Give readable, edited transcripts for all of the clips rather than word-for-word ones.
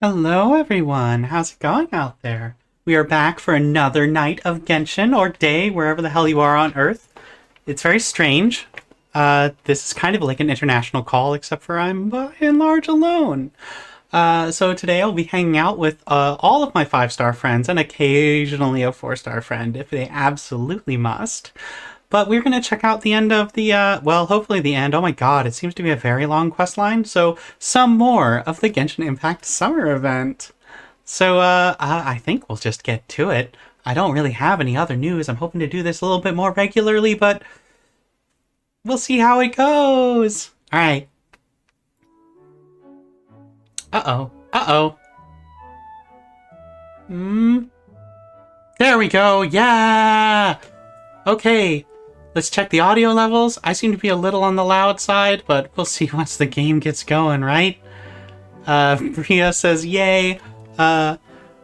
Hello everyone, how's it going out there? We are back for another night of Genshin, or day, wherever the hell you are on Earth. It's very strange. This is kind of like an international call, except for I'm by and large alone. So today I'll be hanging out with all of my 5-star friends and occasionally a 4-star friend if they absolutely must. But we're going to check out the end of the, well, hopefully the end. Oh my god, it seems to be a very long quest line. So some more of the Genshin Impact summer event. So I think we'll just get to it. I don't really have any other news. I'm hoping to do this a little bit more regularly, but we'll see how it goes. All right. Uh-oh. Uh-oh. There we go. Yeah. Okay. Let's check the audio levels. I seem to be a little on the loud side, but we'll see once the game gets going, right? Bria says, yay. Brianna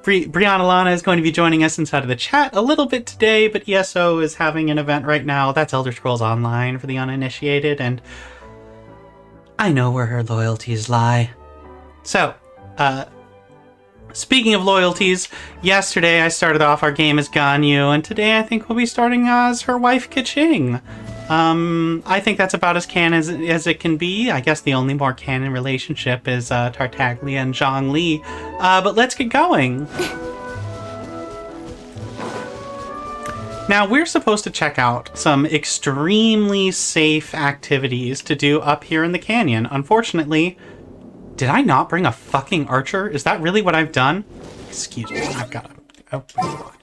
Lana is going to be joining us inside of the chat a little bit today, but ESO is having an event right now. That's Elder Scrolls Online for the uninitiated, and I know where her loyalties lie. So, speaking of loyalties, yesterday I started off our game as Ganyu, and today I think we'll be starting as her wife, Keqing. I think that's about as canon as it can be. I guess the only more canon relationship is Tartaglia and Zhongli. But let's get going. Now, we're supposed to check out some extremely safe activities to do up here in the canyon. Unfortunately, did I not bring a fucking archer? Is that really what I've done? Excuse me, I've got a... Oh, my God.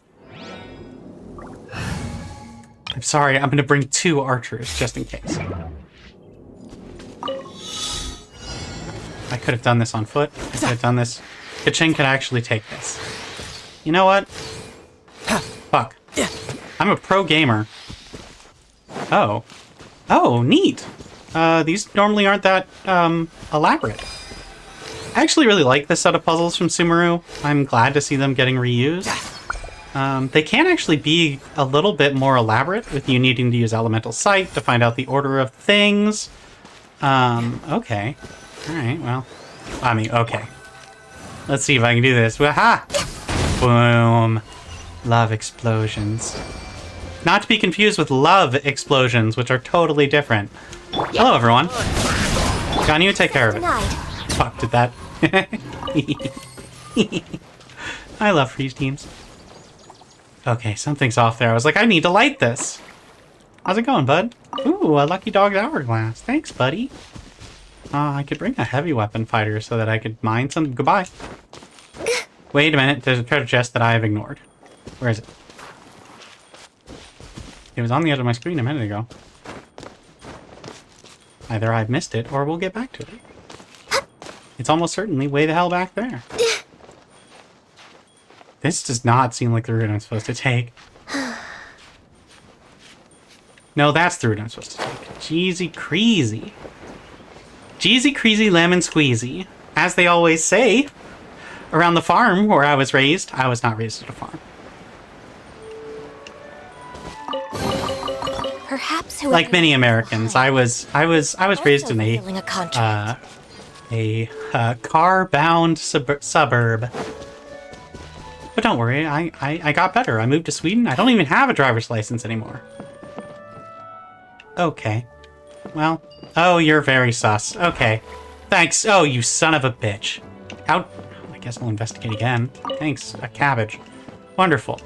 I'm sorry, I'm gonna bring 2 archers, just in case. I could have done this on foot. I could have done this. Keqing could actually take this. You know what? Fuck. I'm a pro gamer. Oh. Oh, neat. These normally aren't that, elaborate. I actually really like this set of puzzles from Sumeru. I'm glad to see them getting reused. They can actually be a little bit more elaborate with you needing to use Elemental Sight to find out the order of things. Okay. Alright, well. I mean, okay. Let's see if I can do this. Waha! Boom. Love explosions. Not to be confused with love explosions, which are totally different. Hello, everyone. Ganyu, take care of it. Fuck, did that. I love freeze teams. Okay, something's off there. I was like, I need to light this. How's it going, bud? Ooh, a Lucky Dog's Hourglass. Thanks, buddy. I could bring a heavy weapon fighter so that I could mine some. Goodbye. Wait a minute. There's a treasure chest that I have ignored. Where is it? It was on the edge of my screen a minute ago. Either I've missed it, or we'll get back to it. It's almost certainly way the hell back there. This does not seem like the route I'm supposed to take. No, that's the route I'm supposed to take. Jeezy creasy. Jeezy creasy lemon squeezy. As they always say. Around the farm where I was raised. I was not raised at a farm. Perhaps like many Americans, I was raised in a car-bound suburb. But don't worry, I got better. I moved to Sweden. I don't even have a driver's license anymore. Okay. Well, oh, you're very sus. Okay. Thanks. Oh, you son of a bitch. How... I guess I'll investigate again. Thanks, a cabbage. Wonderful.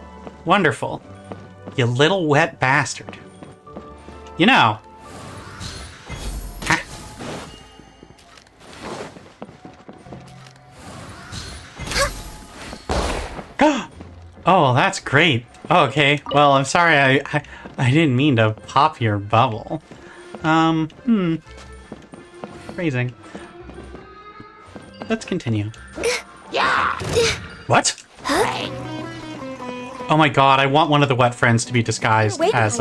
Wonderful. You little wet bastard. You know... Oh, that's great. Okay, well, I'm sorry, I didn't mean to pop your bubble. Phrasing. Let's continue. What? Oh my god, I want one of the wet friends to be disguised as,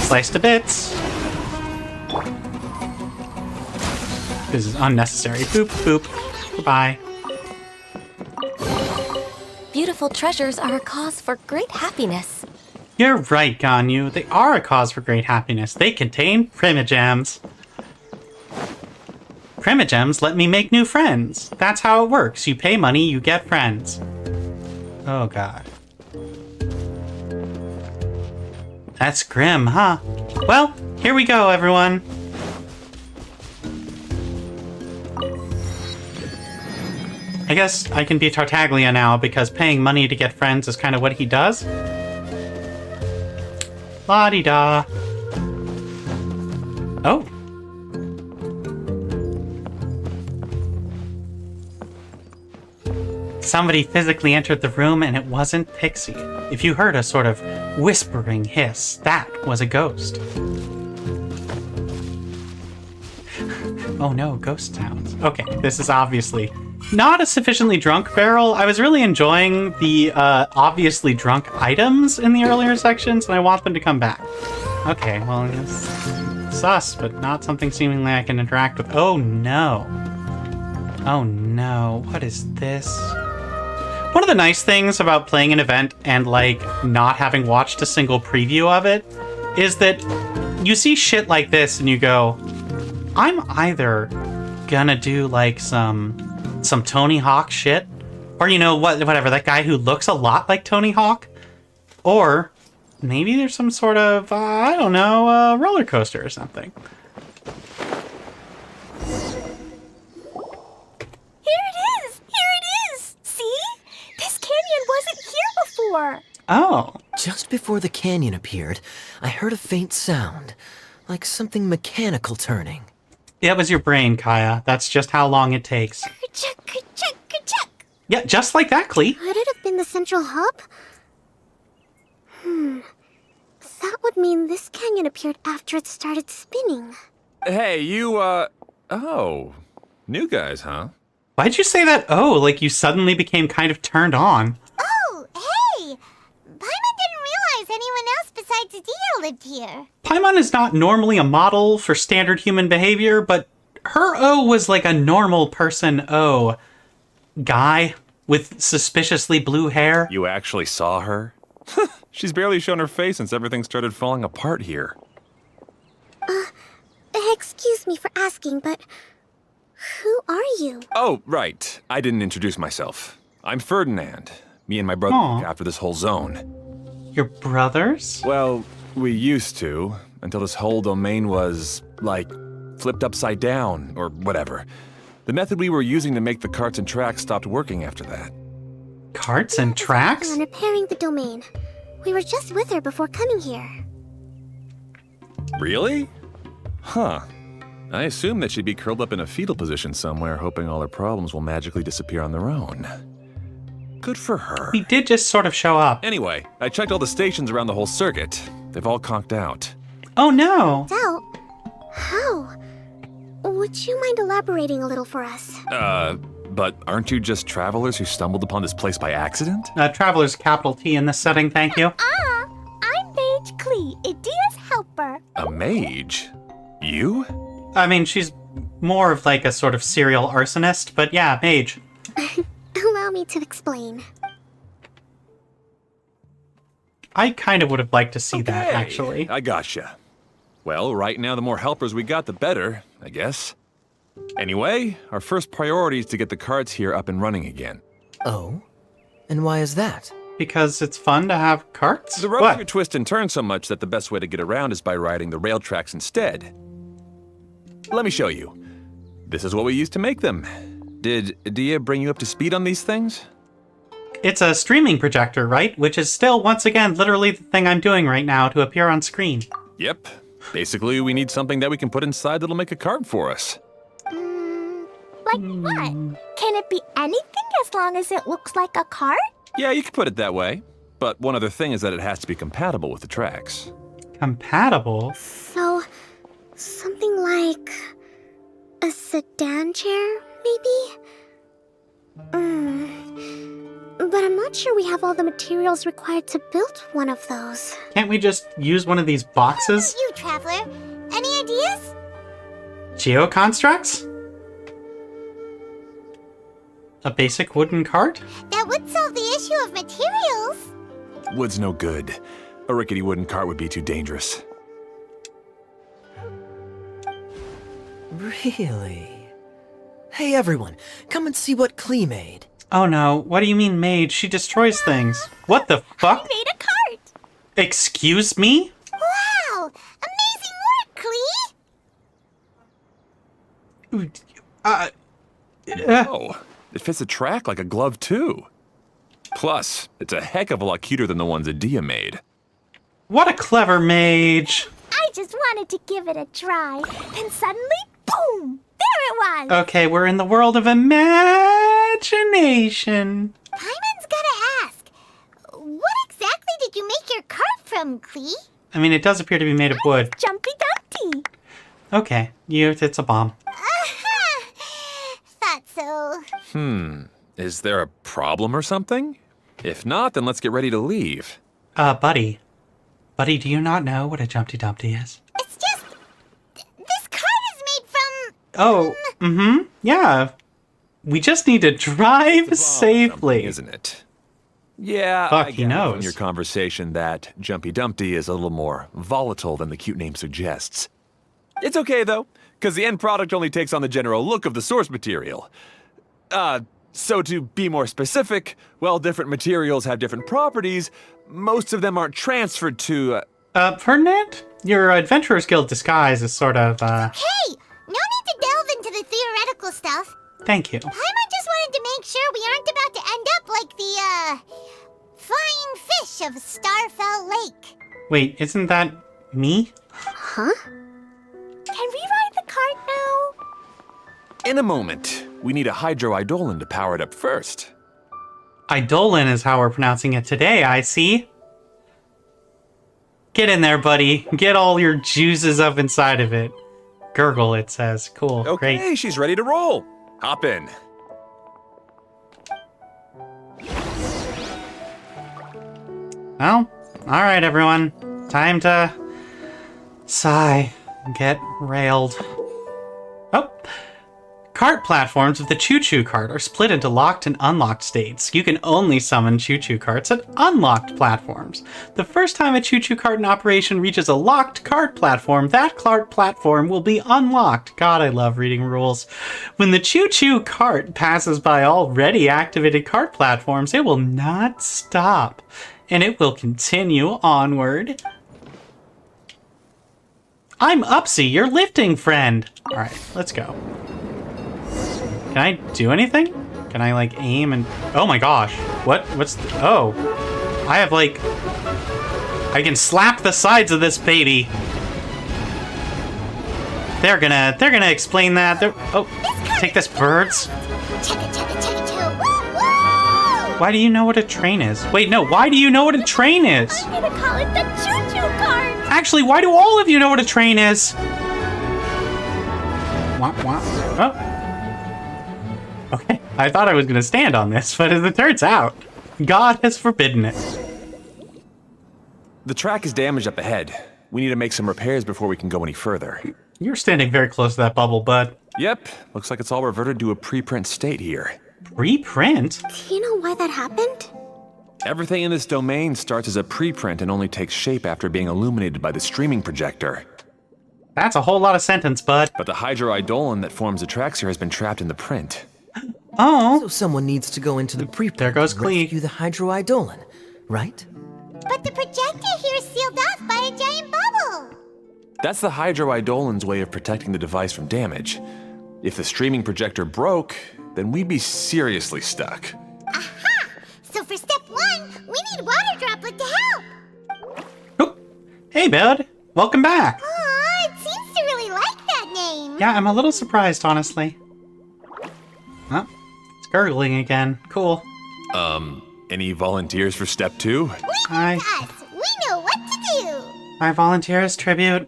sliced to bits. This is unnecessary. Boop, boop. Goodbye. Beautiful treasures are a cause for great happiness. You're right, Ganyu. They are a cause for great happiness. They contain primogems. Primogems let me make new friends. That's how it works. You pay money, you get friends. Oh god. That's grim, huh? Well, here we go, everyone. I guess I can be Tartaglia now because paying money to get friends is kind of what he does. La-di-da. Oh. Somebody physically entered the room and it wasn't Pixie. If you heard a sort of whispering hiss, that was a ghost. Oh no, ghost sounds. Okay, this is obviously not a sufficiently drunk barrel. I was really enjoying the obviously drunk items in the earlier sections, and I want them to come back. Okay, well, it's sus, but not something seemingly I can interact with. Oh no. Oh no, what is this? One of the nice things about playing an event and, like, not having watched a single preview of it is that you see shit like this and you go, I'm either gonna do, like, some Tony Hawk shit, or, you know, whatever, that guy who looks a lot like Tony Hawk, or maybe there's some sort of, I don't know, roller coaster or something. Oh. Just before the canyon appeared, I heard a faint sound, like something mechanical turning. Yeah, it was your brain, Kaeya. That's just how long it takes. Ka-chuck, ka-chuck, ka-chuck. Yeah, just like that, Klee. Could it have been the central hub? That would mean this canyon appeared after it started spinning. Hey, you, oh. New guys, huh? Why'd you say that? Oh, like you suddenly became kind of turned on. Oh, hey! Paimon didn't realize anyone else besides Dia lived here. Paimon is not normally a model for standard human behavior, but her O was like a normal person O. Guy with suspiciously blue hair. You actually saw her? She's barely shown her face since everything started falling apart here. Excuse me for asking, but who are you? Oh, right. I didn't introduce myself. I'm Ferdinand. Me and my brother Aw. look after this whole zone. Your brothers? Well, we used to, until this whole domain was, like, flipped upside down, or whatever. The method we were using to make the carts and tracks stopped working after that. Carts and tracks? On repairing the domain. We were just with her before coming here. Really? Huh. I assume that she'd be curled up in a fetal position somewhere, hoping all her problems will magically disappear on their own. Good for her. He did just sort of show up. Anyway, I checked all the stations around the whole circuit. They've all conked out. Oh no! Doubt? How? Would you mind elaborating a little for us? But aren't you just travelers who stumbled upon this place by accident? Traveler's capital T in this setting, thank you. I'm Mage Klee, Idia's helper. A mage? You? I mean, she's more of like a sort of serial arsonist, but yeah, mage. Allow me to explain. I kind of would have liked to see that, Okay, actually. I gotcha. Well, right now the more helpers we got, the better, I guess. Anyway, our first priority is to get the carts here up and running again. Oh? And why is that? Because it's fun to have carts? The roads What? here twist and turn so much that the best way to get around is by riding the rail tracks instead. Let me show you. This is what we used to make them. Did Dia bring you up to speed on these things? It's a streaming projector, right? Which is still, once again, literally the thing I'm doing right now to appear on screen. Yep. Basically, we need something that we can put inside that'll make a cart for us. Like what? Can it be anything as long as it looks like a cart? Yeah, you could put it that way. But one other thing is that it has to be compatible with the tracks. Compatible? So, something like a sedan chair, maybe? But I'm not sure we have all the materials required to build one of those. Can't we just use one of these boxes? You, traveler. Any ideas? Geoconstructs? A basic wooden cart? That would solve the issue of materials. Wood's no good. A rickety wooden cart would be too dangerous. Really? Hey everyone, come and see what Klee made. Oh no, what do you mean made? She destroys things. What the I fuck? made a cart. Excuse me? Wow! Amazing work, Klee! Oh, it fits the track like a glove, too. Plus, it's a heck of a lot cuter than the ones that Dia made. What a clever mage. I just wanted to give it a try. And suddenly, boom! There it was! Okay, we're in the world of imagination. Paimon's gotta ask, what exactly did you make your cart from, Klee? I mean, it does appear to be made of wood. Jumpy Dumpty! Okay, it's a bomb. Thought so. Is there a problem or something? If not, then let's get ready to leave. Buddy. Buddy, do you not know what a Jumpty Dumpty is? It's just... This cart is made from... Oh, yeah. We just need to drive Something, safely. isn't it? Yeah, Fuck, I he gather knows. from your conversation that Jumpy Dumpty is a little more volatile than the cute name suggests. It's okay, though, because the end product only takes on the general look of the source material. So to be more specific, while different materials have different properties, most of them aren't transferred to, Ferdinand? Your Adventurer's Guild disguise is sort of, Hey! No need to delve into the theoretical stuff. Thank you. Paimon just wanted to make sure we aren't about to end up like the, flying fish of Starfell Lake. Wait, isn't that me? Huh? Can we ride the cart now? In a moment. We need a hydroidolin to power it up first. Eidolon is how we're pronouncing it today, I see. Get in there, buddy. Get all your juices up inside of it. Gurgle, it says. Cool, Okay, great. she's ready to roll. Hop in. Well, alright everyone. Time to sigh and get railed. Oh! Cart platforms of the choo-choo cart are split into locked and unlocked states. You can only summon choo-choo carts at unlocked platforms. The first time a choo-choo cart in operation reaches a locked cart platform, that cart platform will be unlocked. God, I love reading rules. When the choo-choo cart passes by already activated cart platforms, it will not stop, and it will continue onward. I'm Upsy, your lifting friend. All right, let's go. Can I do anything? Can I, like, aim and... Oh my gosh. Oh. I have, like... I can slap the sides of this baby. They're gonna explain that. Take this, birds. Chugga, chugga, chugga, chugga. Woo, woo! Why do you know what a train is? Wait, no, why do you know what a train is? I'm gonna call it the choo-choo cart. Actually, why do all of you know what a train is? Wah, wah. Oh. Okay, I thought I was gonna stand on this, but as it turns out, God has forbidden it. The track is damaged up ahead. We need to make some repairs before we can go any further. You're standing very close to that bubble, bud. Yep, looks like it's all reverted to a preprint state here. Reprint? Do you know why that happened? Everything in this domain starts as a preprint and only takes shape after being illuminated by the streaming projector. That's a whole lot of sentence, bud. But the hydroidolin that forms the tracks here has been trapped in the print. Oh. So someone needs to go into the preprint There goes and Klee. rescue the hydroidolin, right? But the projector here is sealed off by a giant bubble. That's the hydroidolin's way of protecting the device from damage. If the streaming projector broke, then we'd be seriously stuck. Aha! So for step 1, we need Water Droplet to help. Oh. Hey, bud. Welcome back. Aw, it seems to really like that name. Yeah, I'm a little surprised, honestly. Oh, it's gurgling again. Cool. Any volunteers for step 2? Leave Hi. it to us. We know what to do. I volunteer as tribute.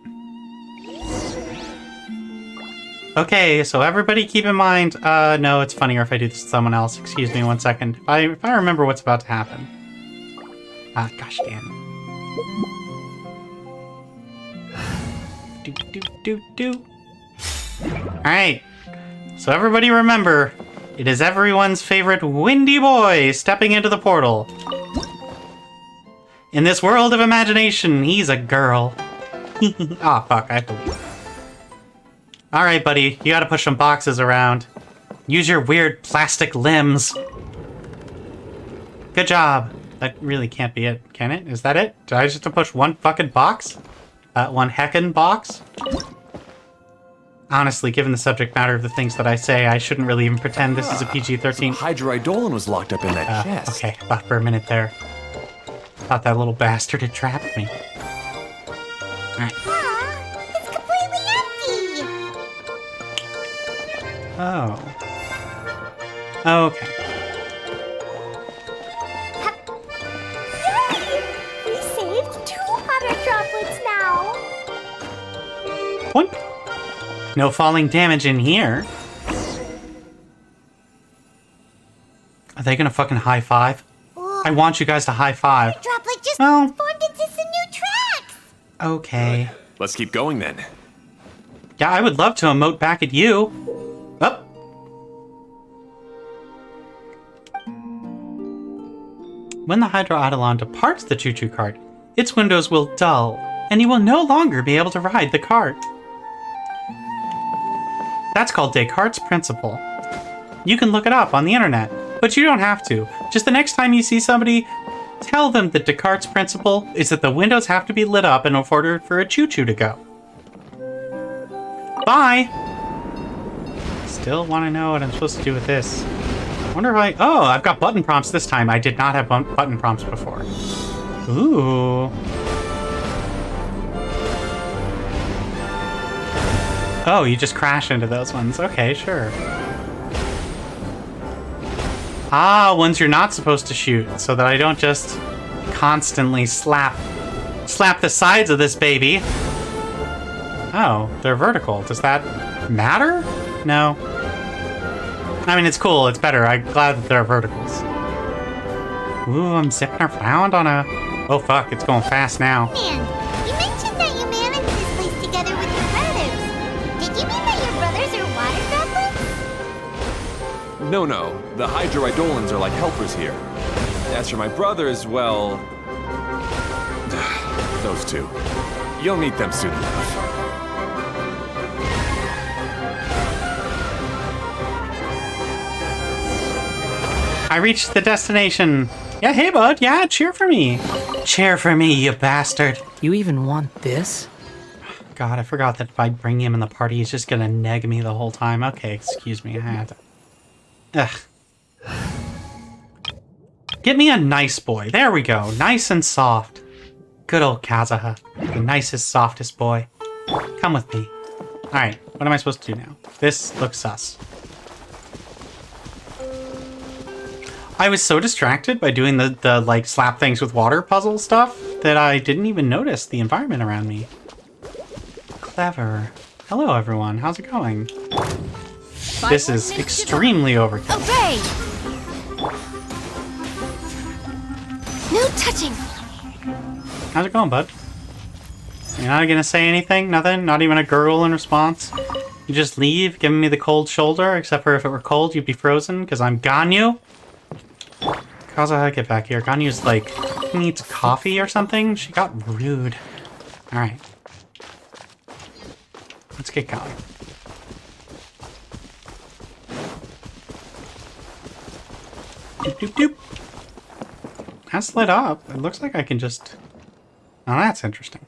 Okay, so everybody keep in mind, no, it's funnier if I do this to someone else. Excuse me 1 second. If I remember what's about to happen. Ah, gosh damn it. Alright, so everybody remember, it is everyone's favorite windy boy stepping into the portal. In this world of imagination, he's a girl. Ah, fuck, I have to leave. Alright, buddy, you gotta push some boxes around. Use your weird plastic limbs. Good job. That really can't be it, can it? Is that it? Did I just have to push one fucking box? One heckin' box? Honestly, given the subject matter of the things that I say, I shouldn't really even pretend this is a PG-13. Hydroidolin was locked up in that chest. Okay, thought for a minute there. Thought that little bastard had trapped me. Alright. It's completely empty! Oh. Okay. Yay! We saved 2 water droplets now. Boink. No falling damage in here. Are they gonna fucking high five? Whoa. I want you guys to high five. Droplet just Well- formed into some new tracks! Okay. Let's keep going then. Yeah, I would love to emote back at you. Up. When the Hydroidolon departs the choo-choo cart, its windows will dull, and you will no longer be able to ride the cart. That's called Descartes' principle. You can look it up on the internet, but you don't have to. Just the next time you see somebody, tell them that Descartes' principle is that the windows have to be lit up in order for a choo-choo to go. Bye! Still want to know what I'm supposed to do with this. Wonder if I... Oh, I've got button prompts this time. I did not have button prompts before. Ooh. Oh, you just crash into those ones. Okay, sure. Ah, ones you're not supposed to shoot, so that I don't just constantly slap the sides of this baby. Oh, they're vertical. Does that matter? No. I mean, it's cool. It's better. I'm glad that they're verticals. Ooh, I'm zipping around on a... Oh, fuck. It's going fast now. Man, you mentioned that you managed this place together with your brothers. Did you mean that your brothers are water droplets? No. The Hydroidolins are like helpers here. As for my brothers, well... those two. You'll meet them soon enough. I reached the destination. Yeah, hey, bud. Yeah, cheer for me. Cheer for me, you bastard. You even want this? God, I forgot that if I bring him in the party, he's just gonna neg me the whole time. Okay, excuse me. I had to... Ugh. Get me a nice boy. There we go. Nice and soft. Good old Kazuha. The nicest, softest boy. Come with me. Alright, what am I supposed to do now? This looks sus. I was so distracted by doing the like, slap things with water puzzle stuff that I didn't even notice the environment around me. Clever. Hello, everyone. How's it going? This is extremely overkill. Obey! No touching! How's it going, bud? You're not gonna say anything? Nothing? Not even a gurgle in response? You just leave, giving me the cold shoulder, except for if it were cold, you'd be frozen, because I'm Ganyu? Kazuha, get back here. Ganyu's like, needs coffee or something? She got rude. Alright. Let's get going. Doop doop doop. That's lit up. It looks like I can just... Oh, that's interesting.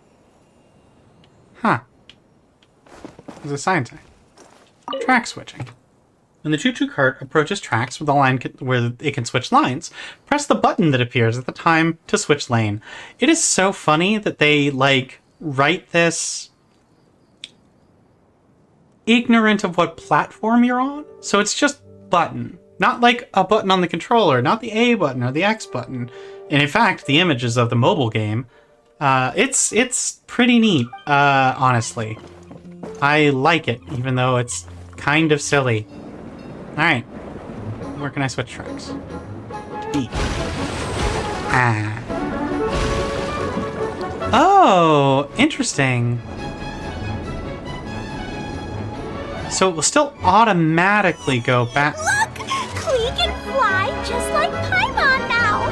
Huh. There's a sign saying. Track switching. When the choo-choo cart approaches tracks with a line where it can switch lines, press the button that appears at the time to switch lane. It is so funny that they, like, write this ignorant of what platform you're on. So it's just button. Not like a button on the controller, not the A button or the X button. And in fact, the images of the mobile game, it's pretty neat, honestly. I like it, even though it's kind of silly. Alright. Where can I switch tracks? B. Ah. Oh, interesting. So it will still automatically go back. Look! Klee can fly just like Paimon now!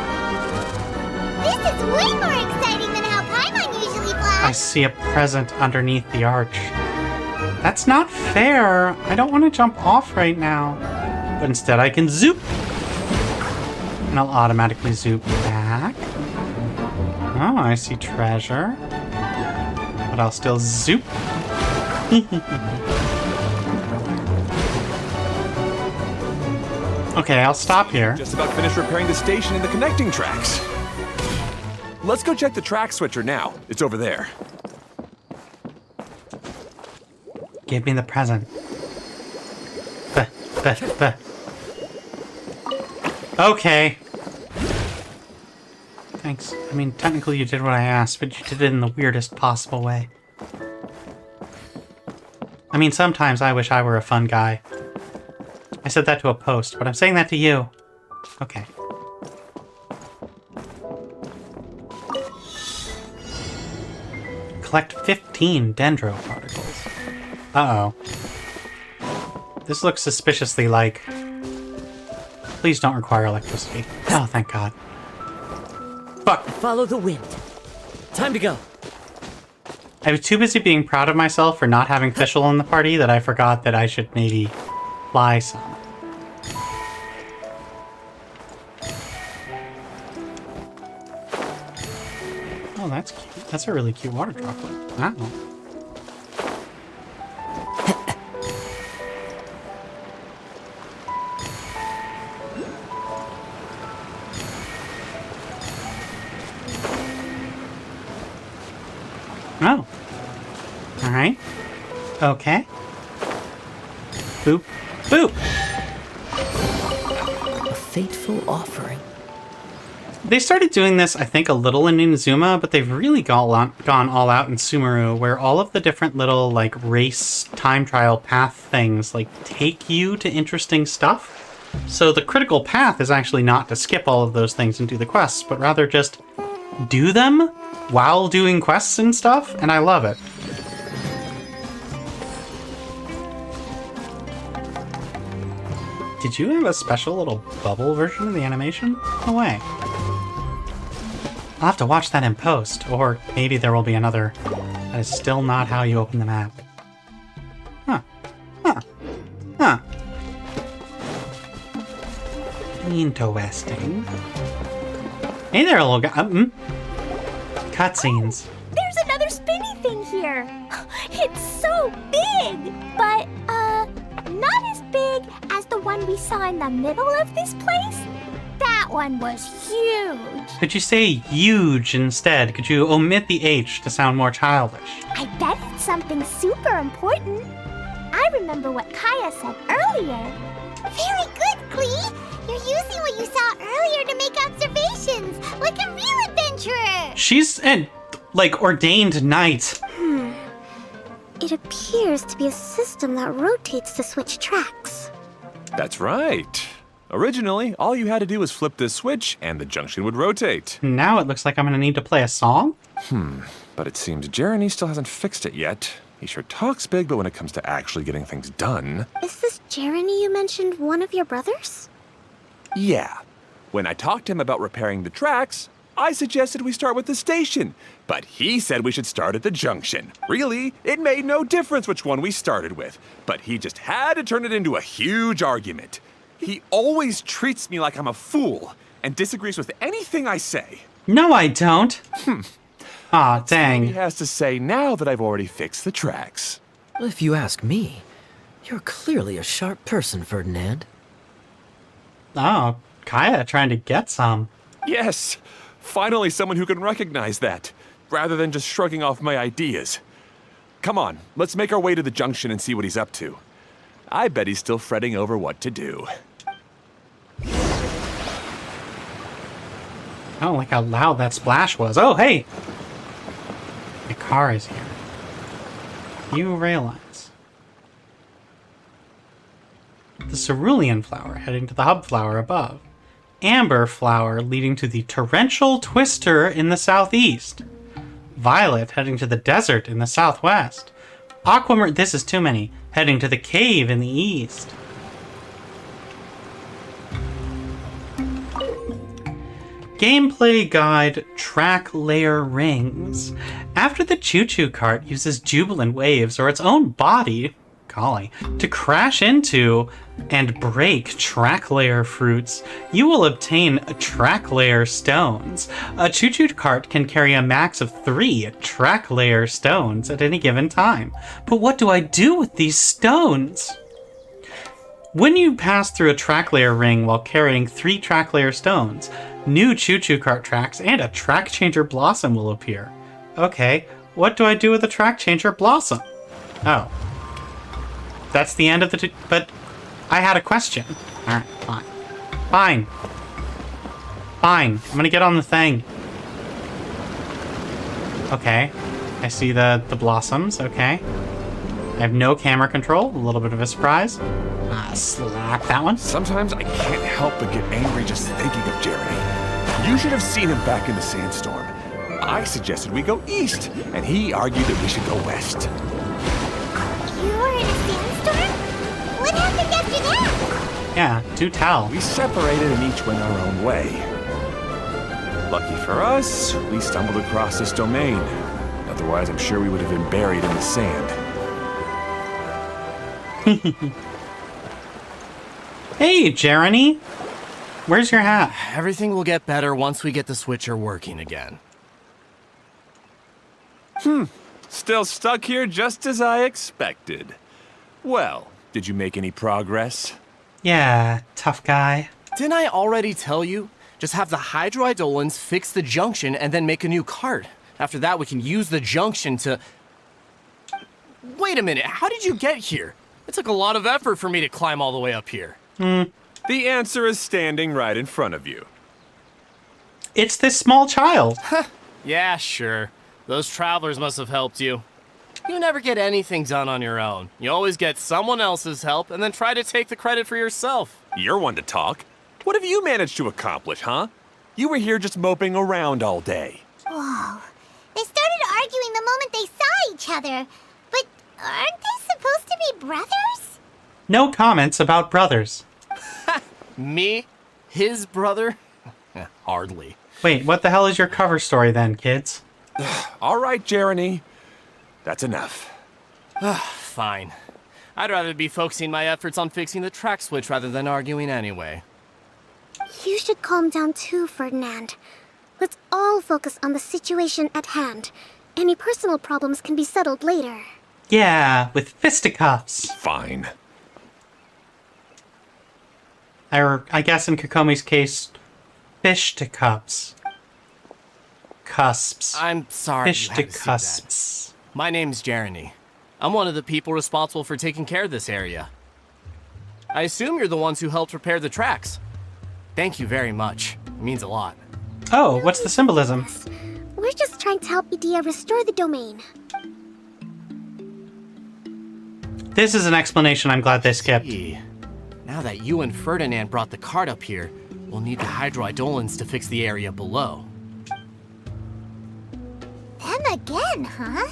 This is way more exciting than how Paimon usually I flies! see a present underneath the arch. That's not fair. I don't want to jump off right now. But instead I can zoop. And I'll automatically zoop back. Oh, I see treasure. But I'll still zoop. Okay, I'll stop here. Just about finished repairing the station and the connecting tracks. Let's go check the track switcher now. It's over there. Give me the present. Okay. Thanks. I mean, technically you did what I asked, but you did it in the weirdest possible way. I mean, sometimes I wish I were a fun guy. I said that to a post, but I'm saying that to you. Okay. Collect 15 dendro particles. Uh-oh. This looks suspiciously like... Please don't require electricity. Oh, thank God. Fuck. Follow the wind. Time to go. I was too busy being proud of myself for not having Fischl in the party that I forgot that I should maybe fly some. Oh, that's cute. That's a really cute water droplet. Wow. Oh. Alright. Okay. Boop. Boop! A fateful offering. They started doing this, I think, a little in Inazuma, but they've really gone all out in Sumeru, where all of the different little, like, race time trial path things, like, take you to interesting stuff. So the critical path is actually not to skip all of those things and do the quests, but rather just do them while doing quests and stuff, and I love it. Did you have a special little bubble version of the animation? No way. I'll have to watch that in post, or maybe there will be another. That is still not how you open the map. Huh. Huh. Huh. Interesting. Hey there, little guy. Cutscenes. There's another spinny thing here. It's so big, but, not as big as the one we saw in the middle of this place. That one was huge. Could you say huge instead? Could you omit the H to sound more childish? I bet it's something super important. I remember what Kaeya said earlier. Very good, Klee. You're using what you saw earlier to make observations, like a real adventurer. She's an, like, ordained knight. It appears to be a system that rotates to switch tracks. That's right. Originally, all you had to do was flip this switch and the junction would rotate. Now it looks like I'm gonna need to play a song? But it seems Jeremy still hasn't fixed it yet. He sure talks big, but when it comes to actually getting things done... Is this Jeremy you mentioned one of your brothers? Yeah. When I talked to him about repairing the tracks, I suggested we start with the station. But he said we should start at the junction. Really, it made no difference which one we started with. But he just had to turn it into a huge argument. He always treats me like I'm a fool and disagrees with anything I say. No, I don't. Aw, He dang. has to say now that I've already fixed the tracks. If you ask me, you're clearly a sharp person, Ferdinand. Oh, Kaeya trying to get some. Yes, finally someone who can recognize that, rather than just shrugging off my ideas. Come on, let's make our way to the junction and see what he's up to. I bet he's still fretting over what to do. I don't like how loud that splash was. Oh, hey! The car is here. New rail lines. The cerulean flower heading to the hub flower above. Amber flower leading to the torrential twister in the southeast. Violet heading to the desert in the southwest. Aquamarine, this is too many, heading to the cave in the east. Gameplay guide track layer rings. After the choo-choo cart uses jubilant waves or its own body, golly, to crash into, and break track layer fruits, you will obtain track layer stones. A choo-choo cart can carry a max of 3 track layer stones at any given time. But what do I do with these stones? When you pass through a track layer ring while carrying 3 track layer stones, new choo-choo cart tracks and a track changer blossom will appear. Okay, what do I do with the track changer blossom? Oh. That's the end of the but I had a question. Alright, fine. Fine. Fine. I'm gonna get on the thing. Okay. I see the blossoms, okay. I have no camera control, a little bit of a surprise. Slap that one. Sometimes I can't help but get angry just thinking of Jeremy. You should have seen him back in the sandstorm. I suggested we go east, and he argued that we should go west. You were in a sandstorm? What happened after that? Yeah, do tell. We separated and each went our own way. Lucky for us, we stumbled across this domain. Otherwise, I'm sure we would have been buried in the sand. Hey, Jeremy. Where's your hat? Everything will get better once we get the switcher working again. Still stuck here just as I expected. Well, did you make any progress? Yeah, tough guy. Didn't I already tell you? Just have the hydroidolins fix the junction and then make a new cart. After that, we can use the junction to... Wait a minute, how did you get here? It took a lot of effort for me to climb all the way up here. The answer is standing right in front of you. It's this small child. Yeah, sure. Those travelers must have helped you. You never get anything done on your own. You always get someone else's help and then try to take the credit for yourself. You're one to talk. What have you managed to accomplish, huh? You were here just moping around all day. Whoa. They started arguing the moment they saw each other. But aren't they supposed to be brothers? No comments about brothers. Me? His brother? Hardly. Wait, what the hell is your cover story then, kids? All right, Jeremy. That's enough. Fine. I'd rather be focusing my efforts on fixing the track switch rather than arguing anyway. You should calm down too, Ferdinand. Let's all focus on the situation at hand. Any personal problems can be settled later. Yeah, with fisticuffs. Fine. Or, I guess in Kokomi's case, fish to cups. Cusps. I'm sorry Fish you to had to see that. cusps. My name's Jeremy. I'm one of the people responsible for taking care of this area. I assume you're the ones who helped repair the tracks. Thank you very much. It means a lot. Oh, what's the symbolism? We're just trying to help Idea restore the domain. This is an explanation I'm glad they skipped. Gee. Now that you and Ferdinand brought the cart up here, we'll need the hydroidolins to fix the area below. Them again, huh?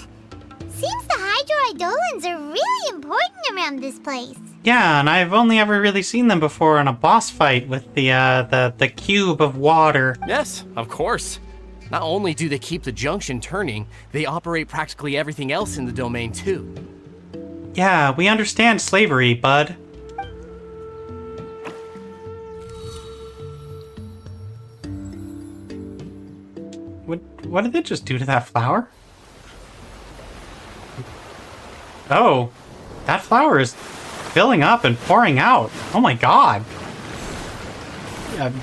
Seems the hydroidolins are really important around this place. Yeah, and I've only ever really seen them before in a boss fight with the cube of water. Yes, of course. Not only do they keep the junction turning, they operate practically everything else in the domain too. Yeah, we understand slavery, bud. What did they just do to that flower? Oh, that flower is filling up and pouring out. Oh my god.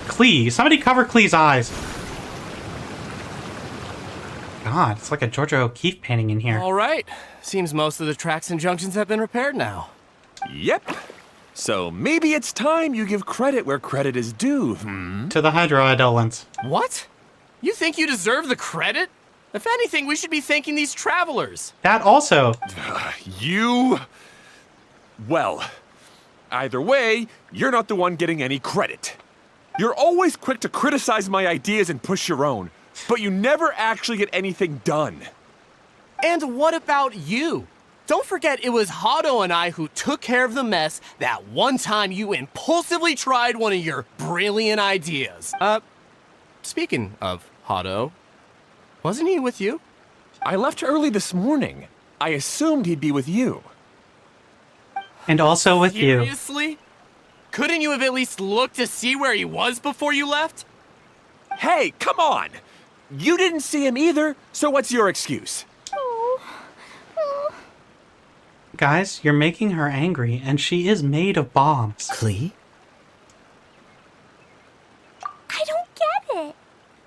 Klee, somebody cover Klee's eyes. God, it's like a Georgia O'Keeffe painting in here. All right. Seems most of the tracks and junctions have been repaired now. Yep. So maybe it's time you give credit where credit is due, To the hydroidolins. What? You think you deserve the credit? If anything, we should be thanking these travelers. That also. You... Well, either way, you're not the one getting any credit. You're always quick to criticize my ideas and push your own, but you never actually get anything done. And what about you? Don't forget it was Hado and I who took care of the mess that one time you impulsively tried one of your brilliant ideas. Speaking of Hado, wasn't he with you? I left early this morning. I assumed he'd be with you. And also with you. Seriously? Couldn't you have at least looked to see where he was before you left? Hey, come on! You didn't see him either, so what's your excuse? Guys, you're making her angry, and she is made of bombs. Klee? I don't get it.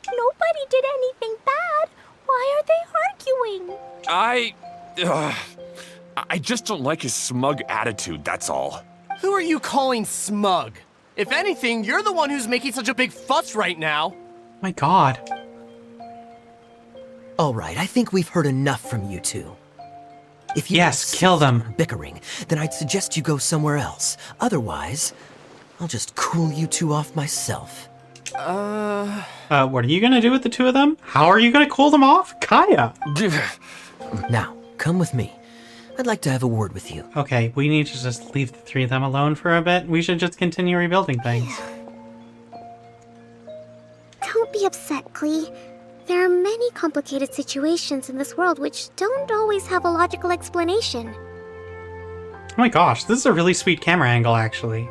Nobody did anything bad. Why are they arguing? I just don't like his smug attitude, that's all. Who are you calling smug? If anything, you're the one who's making such a big fuss right now. My god. All right, I think we've heard enough from you two. If you Yes, kill them. are bickering, then I'd suggest you go somewhere else. Otherwise, I'll just cool you two off myself. What are you gonna do with the two of them? How are you gonna cool them off? Kaeya! Now, come with me. I'd like to have a word with you. Okay, we need to just leave the three of them alone for a bit. We should just continue rebuilding things. Don't be upset, Klee. There are many complicated situations in this world which don't always have a logical explanation. Oh my gosh, this is a really sweet camera angle, actually.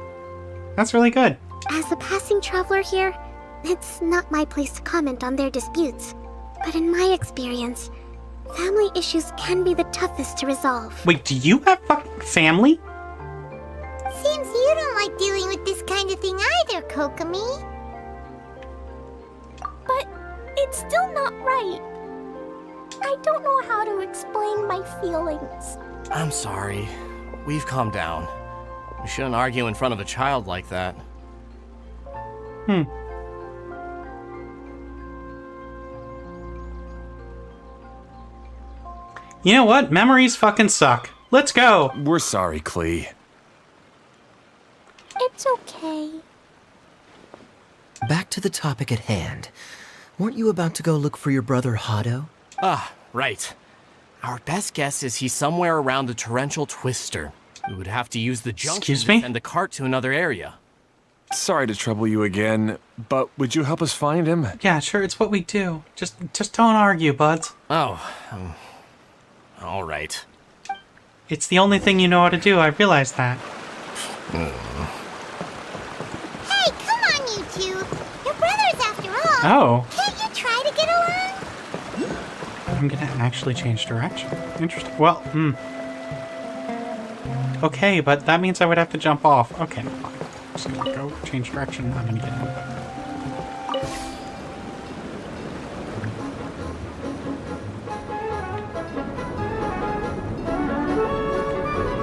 That's really good. As a passing traveler here, it's not my place to comment on their disputes. But in my experience, family issues can be the toughest to resolve. Wait, do you have fucking family? Seems you don't like dealing with this kind of thing either, Kokomi. But it's still not right. I don't know how to explain my feelings. I'm sorry. We've calmed down. We shouldn't argue in front of a child like that. You know what? Memories fucking suck. Let's go! We're sorry, Klee. It's okay. Back to the topic at hand. Weren't you about to go look for your brother Hado? Ah, right. Our best guess is he's somewhere around the torrential twister. We would have to use the junction Excuse to me? send the cart to another area. Sorry to trouble you again, but would you help us find him? Yeah, sure, it's what we do. Just don't argue, buds. Oh, all right. It's the only thing you know how to do, I realize that. Hey, come on, you two. You're brothers after all. Oh, Can't you try to get along? I'm gonna actually change direction. Interesting. Well, Okay, but that means I would have to jump off. Okay, fine. I'm just gonna go change direction. I'm gonna get in.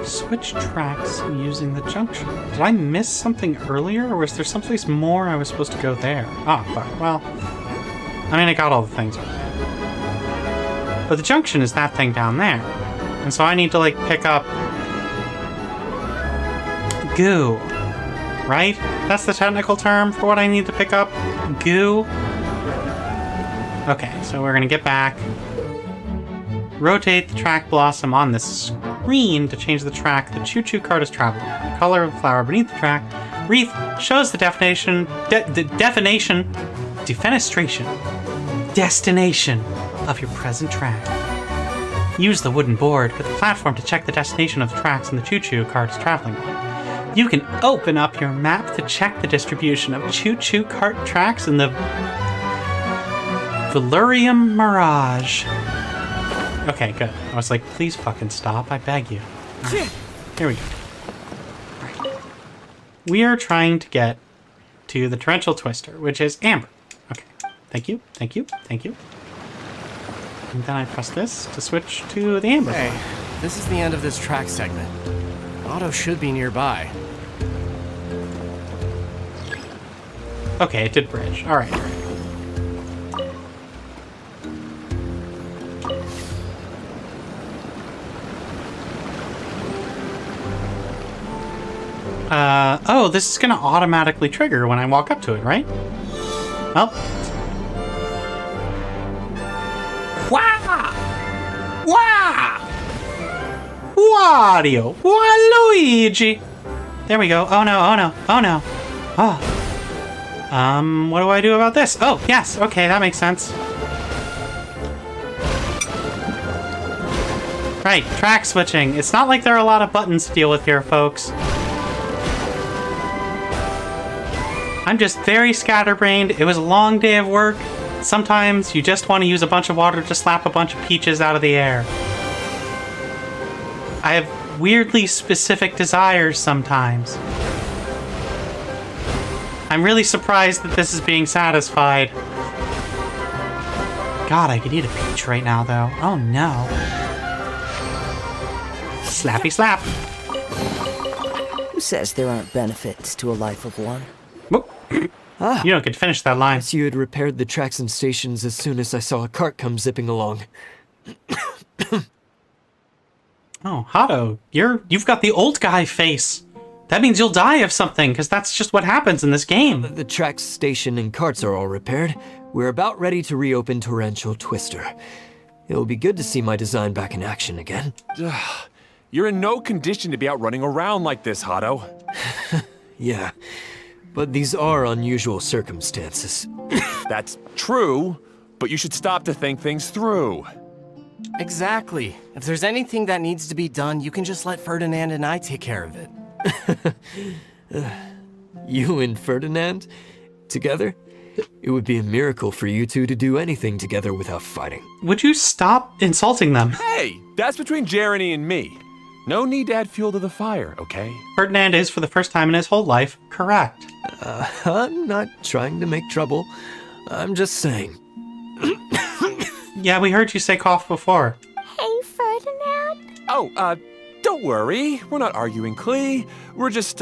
Switch tracks using the junction. Did I miss something earlier, or was there someplace more I was supposed to go there? Ah, fuck. Well, I mean, I got all the things. But the junction is that thing down there. And so I need to, like, pick up goo. Right? That's the technical term for what I need to pick up? Goo? Okay, so we're gonna get back. Rotate the track blossom on this screen to change the track the choo-choo cart is traveling. The color of the flower beneath the track wreath shows the definition destination of your present track. Use the wooden board with the platform to check the destination of the tracks and the choo-choo cart is traveling on. You can open up your map to check the distribution of choo-choo cart tracks in the Valurium Mirage. Okay, good. I was like, please fucking stop, I beg you. Right. Here we go. Right. We are trying to get to the torrential twister, which is amber. Okay. Thank you, thank you, thank you. And then I press this to switch to the amber. Hey, this is the end of this track segment. Otto should be nearby. Okay, it did bridge. All right. Oh, this is gonna automatically trigger when I walk up to it, right? Well. Wah! Wah! Wario! Waluigi! There we go. Oh no, oh no, oh no. Oh. What do I do about this? Oh, yes, okay, that makes sense. Right, track switching. It's not like there are a lot of buttons to deal with here, folks. I'm just very scatterbrained. It was a long day of work. Sometimes you just want to use a bunch of water to slap a bunch of peaches out of the air. I have weirdly specific desires sometimes. I'm really surprised that this is being satisfied. God, I could eat a peach right now, though. Oh, no. Slappy slap. Who says there aren't benefits to a life of one? Whoop. You don't get to finish that line. You had repaired the tracks and stations as soon as I saw a cart come zipping along. Oh, Hato, you've got the old guy face. That means you'll die of something, because that's just what happens in this game. The tracks, station, and carts are all repaired. We're about ready to reopen Torrential Twister. It'll be good to see my design back in action again. You're in no condition to be out running around like this, Hato. Yeah, but these are unusual circumstances. That's true, but you should stop to think things through. Exactly. If there's anything that needs to be done, you can just let Ferdinand and I take care of it. You and Ferdinand? Together? It would be a miracle for you two to do anything together without fighting. Would you stop insulting them? Hey, that's between Jeremy and me. No need to add fuel to the fire, okay? Ferdinand is, for the first time in his whole life, correct. I'm not trying to make trouble. I'm just saying. Yeah, we heard you say cough before. Hey, Ferdinand. Oh, don't worry. We're not arguing, Klee. We're just,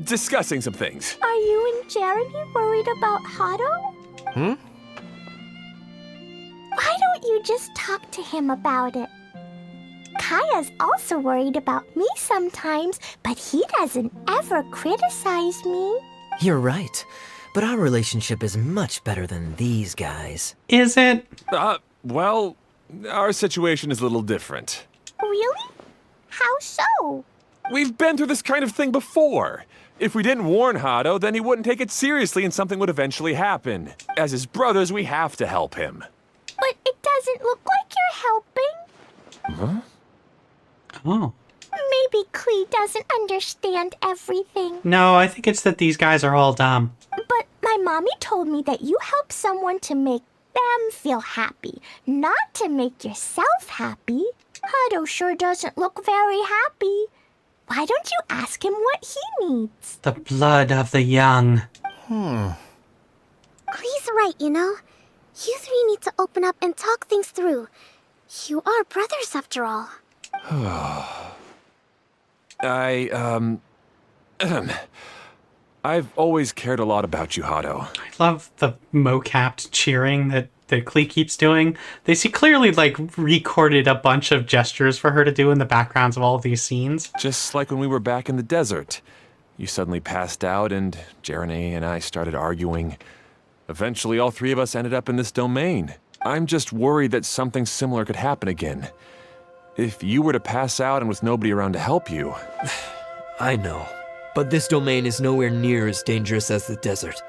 discussing some things. Are you and Jeremy worried about Hato? Hmm? Why don't you just talk to him about it? Kaeya's also worried about me sometimes, but he doesn't ever criticize me. You're right, but our relationship is much better than these guys. Is it? Well, our situation is a little different. Really? How so? We've been through this kind of thing before. If we didn't warn Hato, then he wouldn't take it seriously and something would eventually happen. As his brothers, we have to help him. But it doesn't look like you're helping. Huh? Oh. Maybe Klee doesn't understand everything. No, I think it's that these guys are all dumb. But my mommy told me that you help someone to make them feel happy, not to make yourself happy. Hato sure doesn't look very happy. Why don't you ask him what he needs? The blood of the young. Klee's right, you know. You three need to open up and talk things through. You are brothers after all. I've always cared a lot about you, Hato. I love the mo-capped cheering that Klee keeps doing. They see clearly, like, recorded a bunch of gestures for her to do in the backgrounds of all of these scenes. Just like when we were back in the desert. You suddenly passed out and Jeremy and I started arguing. Eventually, all three of us ended up in this domain. I'm just worried that something similar could happen again. If you were to pass out and with nobody around to help you... I know, but this domain is nowhere near as dangerous as the desert.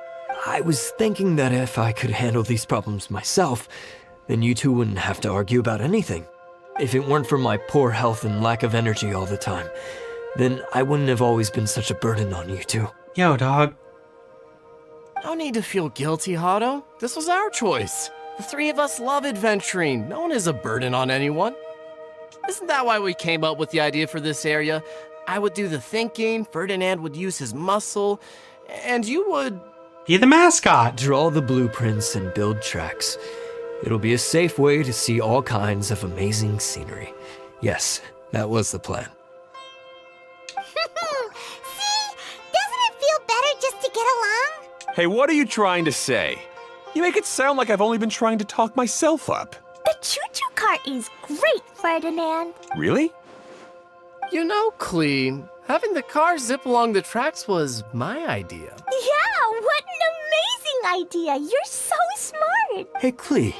I was thinking that if I could handle these problems myself, then you two wouldn't have to argue about anything. If it weren't for my poor health and lack of energy all the time, then I wouldn't have always been such a burden on you two. Yo, dog. No need to feel guilty, Hato. This was our choice. The three of us love adventuring. No one is a burden on anyone. Isn't that why we came up with the idea for this area? I would do the thinking, Ferdinand would use his muscle, and you would... Be the mascot. Draw the blueprints and build tracks. It'll be a safe way to see all kinds of amazing scenery. Yes, that was the plan. See? Doesn't it feel better just to get along? Hey, what are you trying to say? You make it sound like I've only been trying to talk myself up. The choo-choo cart is great, Ferdinand. Really? You know, Klee, having the car zip along the tracks was my idea. Yeah, what an amazing idea. You're so smart. Hey, Klee,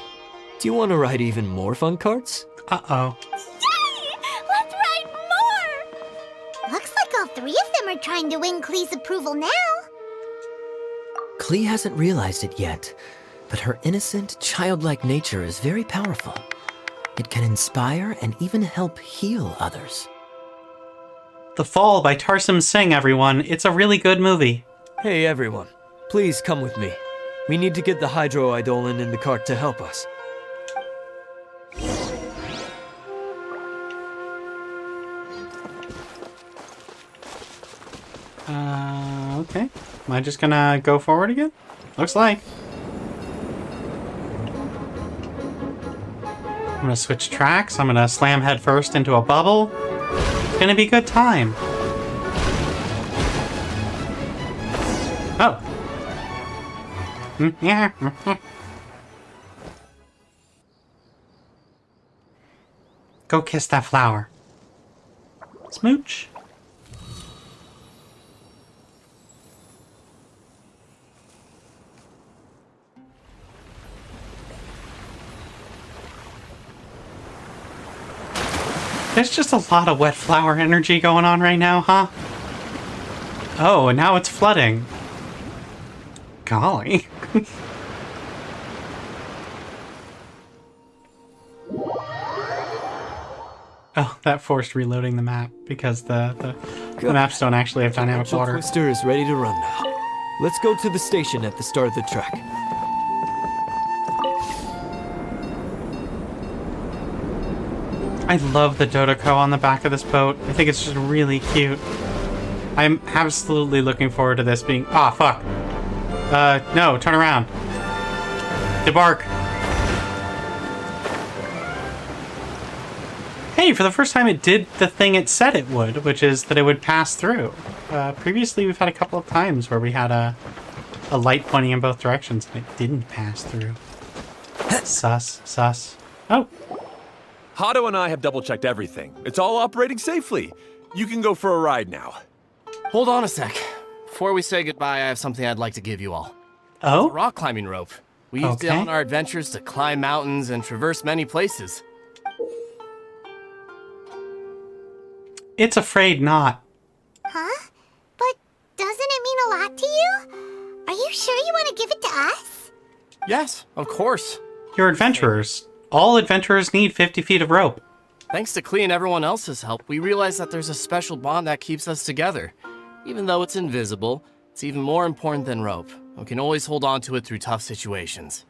do you want to ride even more fun carts? Uh-oh. Yay! Let's ride more. Looks like all three of them are trying to win Klee's approval now. Klee hasn't realized it yet, but her innocent, childlike nature is very powerful. It can inspire and even help heal others. The Fall by Tarsem Singh, everyone. It's a really good movie. Hey everyone, Please come with me. We need to get the hydroidolin in the cart to help us. Okay. Am I just gonna go forward again? Looks like. I'm gonna switch tracks. I'm gonna slam head first into a bubble. It's gonna be a good time. Oh. Yeah. Go kiss that flower. Smooch. There's just a lot of wet flower energy going on right now, huh? Oh, and now it's flooding. Golly. Oh, that forced reloading the map because the maps don't actually have dynamic Torrential water. Twister is ready to run now. Let's go to the station at the start of the track. I love the Dodoko on the back of this boat. I think it's just really cute. I'm absolutely looking forward to this being... Ah, fuck. No, turn around. Debark. Hey, for the first time it did the thing it said it would, which is that it would pass through. Previously we've had a couple of times where we had a light pointing in both directions and it didn't pass through. Sus. Oh. Hado and I have double-checked everything. It's all operating safely. You can go for a ride now. Hold on a sec. Before we say goodbye, I have something I'd like to give you all. Oh? A rock climbing rope. We used it Okay. on our adventures to climb mountains and traverse many places. It's afraid not. Huh? But doesn't it mean a lot to you? Are you sure you want to give it to us? Yes, of course. You're adventurers. All adventurers need 50 feet of rope. Thanks to Klee and everyone else's help, we realized that there's a special bond that keeps us together. Even though it's invisible, it's even more important than rope. We can always hold on to it through tough situations.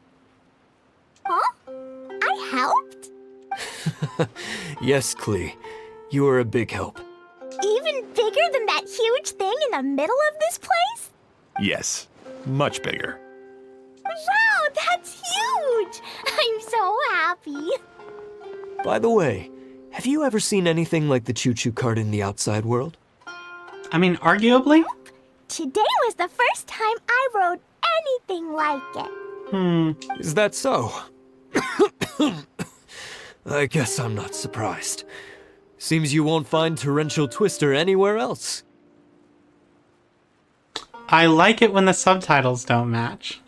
Huh? I helped? Yes, Klee. You are a big help. Even bigger than that huge thing in the middle of this place? Yes, much bigger. Wow, that's huge! I'm so happy. By the way, have you ever seen anything like the choo-choo cart in the outside world? I mean, arguably? Today was the first time I rode anything like it. Is that so? I guess I'm not surprised. Seems you won't find Torrential Twister anywhere else. I like it when the subtitles don't match.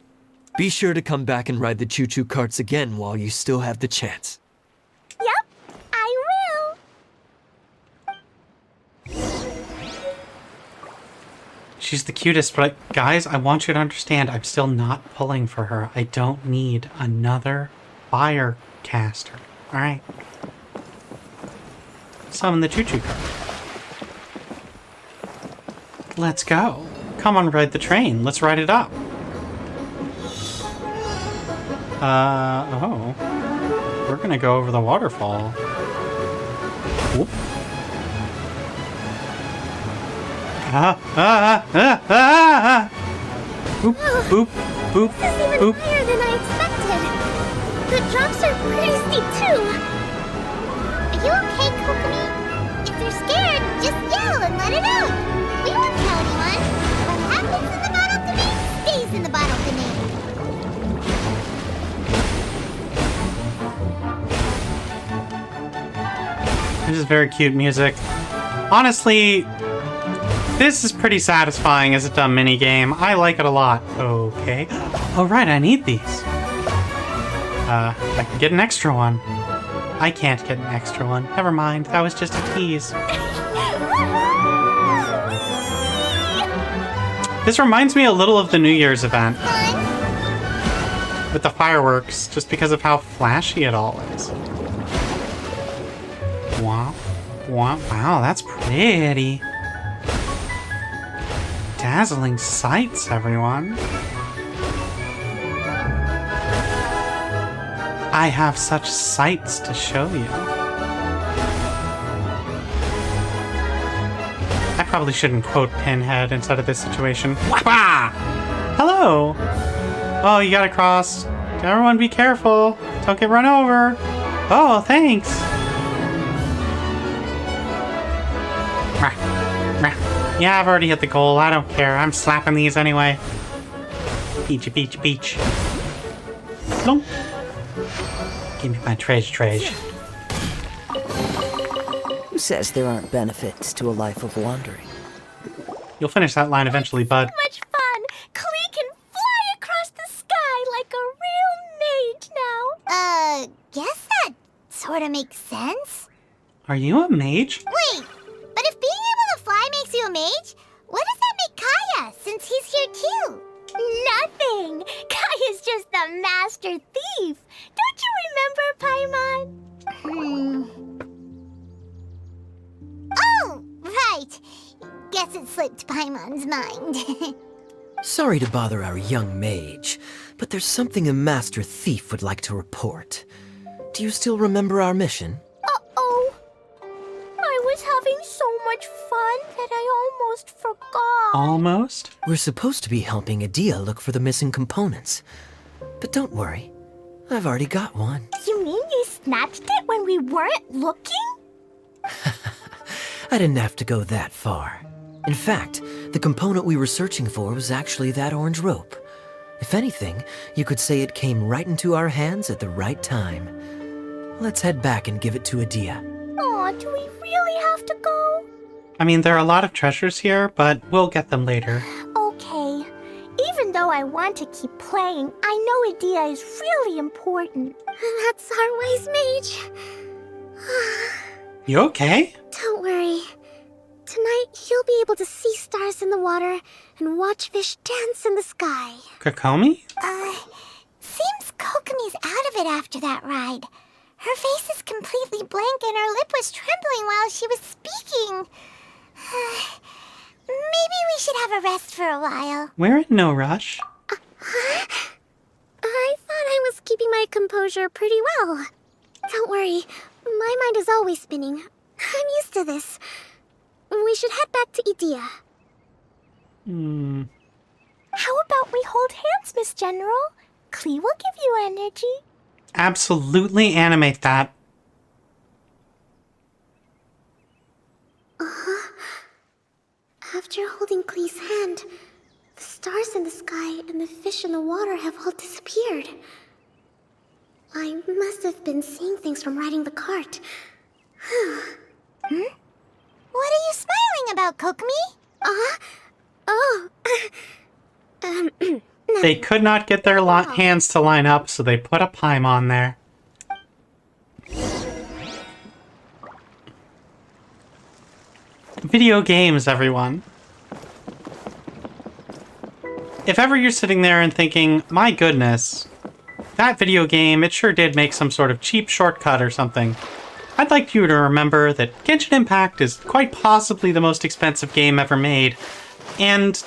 Be sure to come back and ride the choo-choo carts again while you still have the chance. Yep, I will. She's the cutest, but guys, I want you to understand, I'm still not pulling for her. I don't need another fire caster. Alright. Summon the choo-choo cart. Let's go. Come on, ride the train. Let's ride it up. Oh. We're gonna go over the waterfall. Whoop. Boop, boop, boop, This is even boop. higher than I expected. The drops are pretty steep, too. Are you okay, Kokomi? If you're scared, just yell and let it out. We won't tell anyone. What happens in the bottle canoe stays in the bottle canoe. This is very cute music. Honestly, this is pretty satisfying as a dumb minigame. I like it a lot. Okay. Oh, right, I need these. I can get an extra one. I can't get an extra one. Never mind, that was just a tease. This reminds me a little of the New Year's event. With the fireworks, just because of how flashy it all is. Wow. Wow, wow, that's pretty. Dazzling sights, everyone. I have such sights to show you. I probably shouldn't quote Pinhead instead of this situation. Wah! Hello! Oh, you gotta cross. Everyone be careful. Don't get run over. Oh, thanks. Yeah, I've already hit the goal. I don't care. I'm slapping these anyway. Beach, beach, beach. Plunk. Give me my treasure. Who says there aren't benefits to a life of wandering? You'll finish that line eventually, bud. Much fun! Klee can fly across the sky like a real mage now. Guess that sorta makes sense. Are you a mage? Wait, but if being able to fly makes you a mage, what does that make Kaeya, since he's here too? Nothing! Kaeya's just the master thief! Don't you remember, Paimon? Oh, right. Guess it slipped Paimon's mind. Sorry to bother our young mage, but there's something a master thief would like to report. Do you still remember our mission? Uh-oh. I was having so much fun that I almost forgot. Almost? We're supposed to be helping Adia look for the missing components. But don't worry, I've already got one. You mean you snatched it when we weren't looking? I didn't have to go that far. In fact, the component we were searching for was actually that orange rope. If anything, you could say it came right into our hands at the right time. Let's head back and give it to Adia. Aw, do we really have to go? I mean, there are a lot of treasures here, but we'll get them later. Okay. Even though I want to keep playing, I know Adia is really important. That's our wise mage. You okay? Don't worry. Tonight, he'll be able to see stars in the water and watch fish dance in the sky. Kokomi? Seems Kokomi's out of it after that ride. Her face is completely blank and her lip was trembling while she was speaking. Maybe we should have a rest for a while. We're in no rush. I thought I was keeping my composure pretty well. Don't worry, my mind is always spinning. I'm used to this. We should head back to Adia. How about we hold hands, Miss General? Klee will give you energy. Absolutely animate that. After holding Klee's hand, the stars in the sky and the fish in the water have all disappeared. I must have been seeing things from riding the cart. What are you smiling about, Kokomi? They could not get their hands to line up, so they put a Paimon there. Video games, everyone. If ever you're sitting there and thinking, my goodness, that video game, it sure did make some sort of cheap shortcut or something, I'd like you to remember that Genshin Impact is quite possibly the most expensive game ever made, and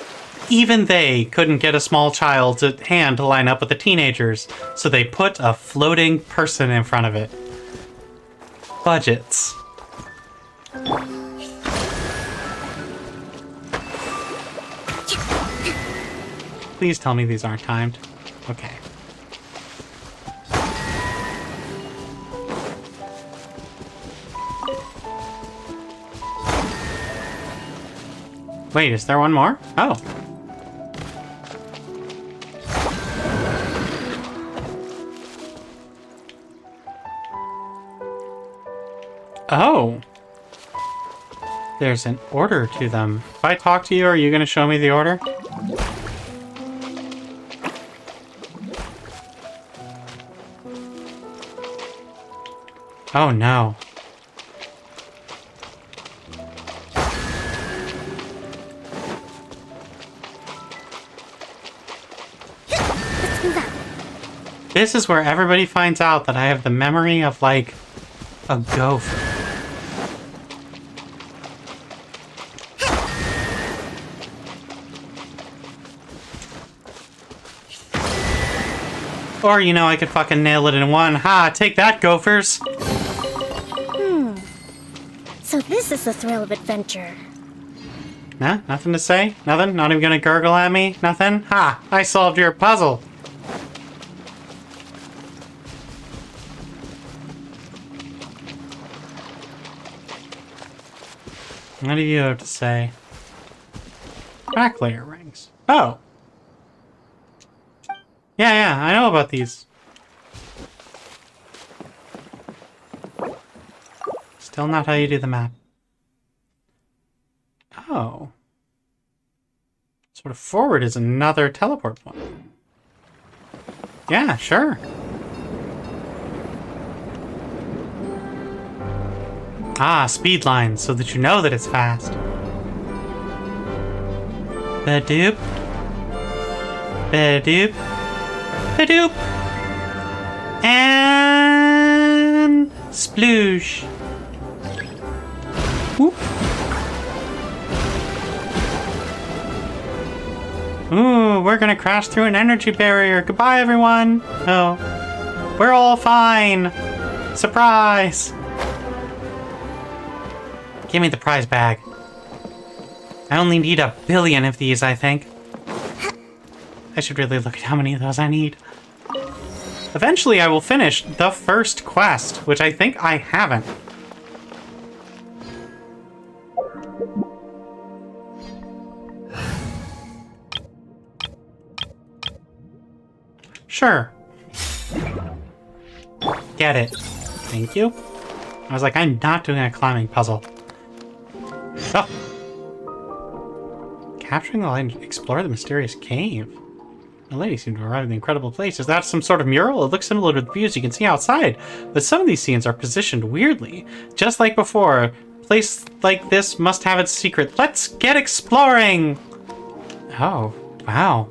even they couldn't get a small child's hand to line up with the teenagers, so they put a floating person in front of it. Budgets. Please tell me these aren't timed. Okay. Wait, is there one more? Oh. Oh. There's an order to them. If I talk to you, are you going to show me the order? Oh no. This is where everybody finds out that I have the memory of, like, a gopher. Or, you know, I could fucking nail it in one. Ha, take that, gophers! So this is the thrill of adventure. Nah, nothing to say? Nothing? Not even gonna gurgle at me? Nothing? Ha, I solved your puzzle! What do you have to say? Back layer rings. Oh! Yeah, I know about these. Still not how you do the map. Oh. Sort of forward is another teleport point. Yeah, sure. Ah, speed lines, so that you know that it's fast. Ba-doop. Ba-doop. Ba-doop. And... sploosh. Whoop. Ooh, we're gonna crash through an energy barrier. Goodbye, everyone. Oh. We're all fine. Surprise. Give me the prize bag. I only need 1 billion of these, I think. I should really look at how many of those I need. Eventually, I will finish the first quest, which I think I haven't. Sure. Get it. Thank you. I was like, I'm not doing a climbing puzzle. Oh. Capturing the light and explore the mysterious cave. The lady seemed to arrive in the incredible place. Is that some sort of mural? It looks similar to the views you can see outside, but some of these scenes are positioned weirdly. Just like before, a place like this must have its secret. Let's get exploring! Oh, wow.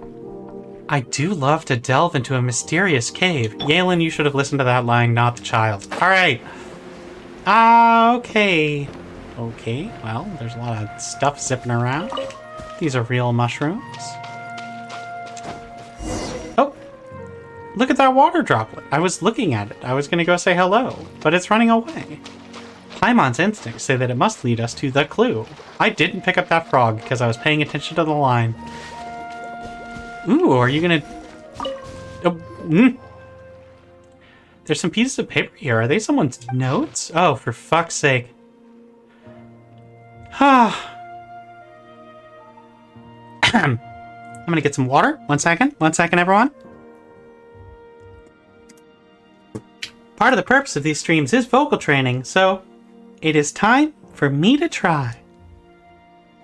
I do love to delve into a mysterious cave. Yalen, you should have listened to that line, not the child. Alright. Okay. Okay, well, there's a lot of stuff zipping around. These are real mushrooms. Oh! Look at that water droplet. I was looking at it. I was gonna go say hello, but it's running away. Paimon's instincts say that it must lead us to the clue. I didn't pick up that frog because I was paying attention to the line. Ooh, are you gonna... Oh, There's some pieces of paper here. Are they someone's notes? Oh, for fuck's sake. Ah. I'm gonna get some water. 1 second. 1 second, everyone. Part of the purpose of these streams is vocal training, so it is time for me to try.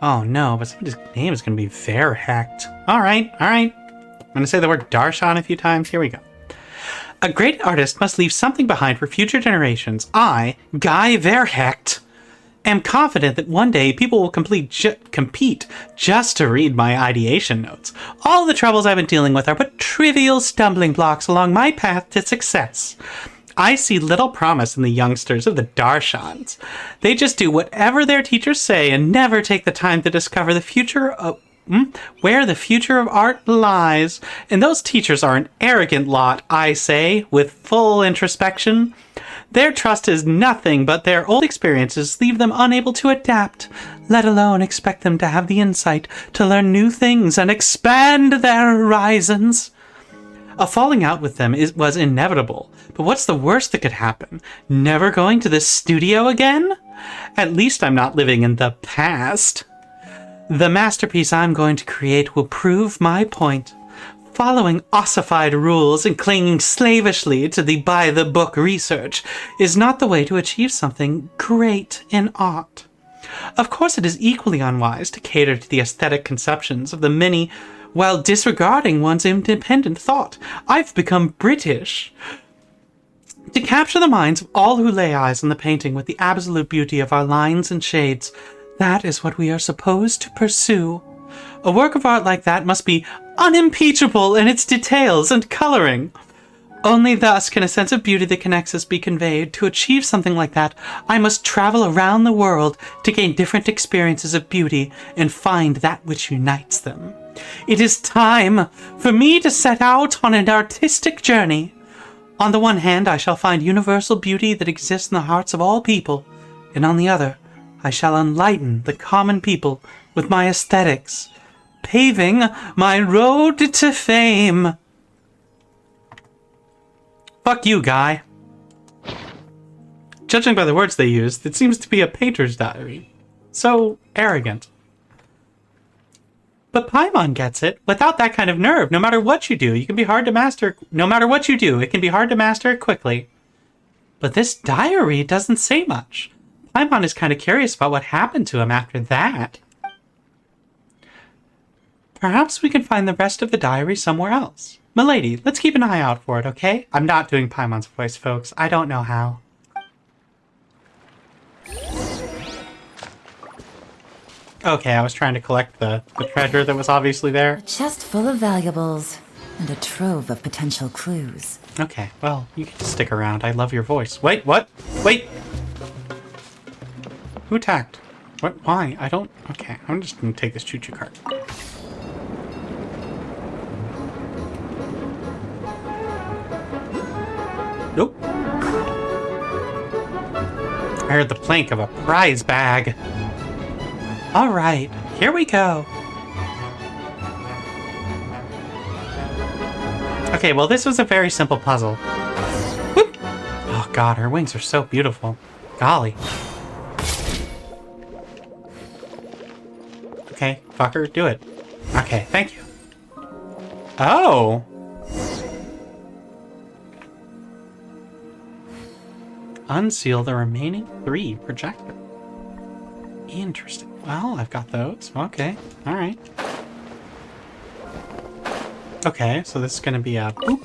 Oh no, but somebody's name is gonna be Verhecht. Alright. I'm gonna say the word Darshan a few times. Here we go. A great artist must leave something behind for future generations. I, Guy Verhecht, am confident that one day people will compete just to read my ideation notes. All the troubles I've been dealing with are but trivial stumbling blocks along my path to success. I see little promise in the youngsters of the Darshans. They just do whatever their teachers say and never take the time to discover the future of... where the future of art lies. And those teachers are an arrogant lot, I say, with full introspection. Their trust is nothing but their old experiences leave them unable to adapt, let alone expect them to have the insight to learn new things and expand their horizons. A falling out with them was inevitable, but what's the worst that could happen? Never going to the studio again? At least I'm not living in the past. The masterpiece I'm going to create will prove my point. Following ossified rules and clinging slavishly to the by-the-book research is not the way to achieve something great in art. Of course, it is equally unwise to cater to the aesthetic conceptions of the many while disregarding one's independent thought. I've become British. To capture the minds of all who lay eyes on the painting with the absolute beauty of our lines and shades, that is what we are supposed to pursue. A work of art like that must be unimpeachable in its details and coloring. Only thus can a sense of beauty that connects us be conveyed. To achieve something like that, I must travel around the world to gain different experiences of beauty and find that which unites them. It is time for me to set out on an artistic journey. On the one hand, I shall find universal beauty that exists in the hearts of all people, and on the other, I shall enlighten the common people with my aesthetics, paving my road to fame. Fuck you, guy. Judging by the words they used, it seems to be a painter's diary. So arrogant. But Paimon gets it. Without that kind of nerve, no matter what you do, you can be hard to master. No matter what you do, it can be hard to master it quickly. But this diary doesn't say much. Paimon is kind of curious about what happened to him after that. Perhaps we can find the rest of the diary somewhere else. Milady, let's keep an eye out for it, okay? I'm not doing Paimon's voice, folks. I don't know how. Okay, I was trying to collect the treasure that was obviously there. A chest full of valuables and a trove of potential clues. Okay, well, you can stick around. I love your voice. Wait, what? Wait! Who attacked? What? Why? I don't... Okay, I'm just gonna take this choo-choo cart. Nope. I heard the plank of a prize bag. Alright, here we go. Okay, well this was a very simple puzzle. Whoop! Oh god, her wings are so beautiful. Golly. Okay, fucker, do it. Okay, thank you. Oh! Unseal the remaining 3 projectors. Interesting. Well, I've got those. Okay. Alright. Okay, so this is gonna be a boop.